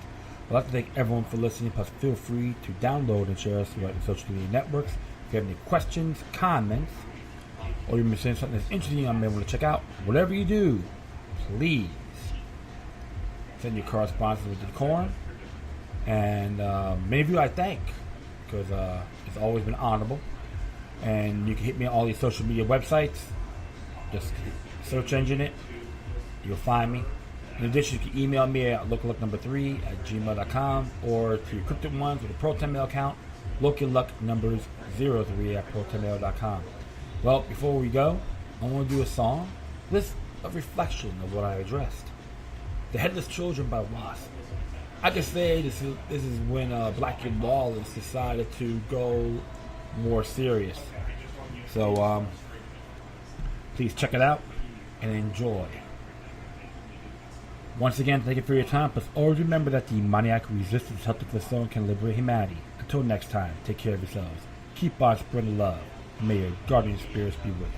I'd like to thank everyone for listening. Plus, feel free to download and share us throughout the social media networks. If you have any questions, comments, or you're saying something that's interesting I'm able to check out, whatever you do, please send your correspondence with decorum. And many of you I thank, because it's always been honorable. And you can hit me on all these social media websites. Just search engine it. You'll find me. In addition, you can email me at lookaluck3@gmail.com or to your cryptic ones with a ProtonMail account, lookaluck03@protonmail.com. Well, before we go, I want to do a song. This a reflection of what I addressed. The Headless Children by W.A.S.P. I could say this is when Black and Lawless decided to go more serious. So please check it out and enjoy. Once again, thank you for your time. But always remember that the maniacal resistance helping the soul can liberate humanity. Until next time, take care of yourselves. Keep on spreading love. May your guardian spirits be with you.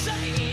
Say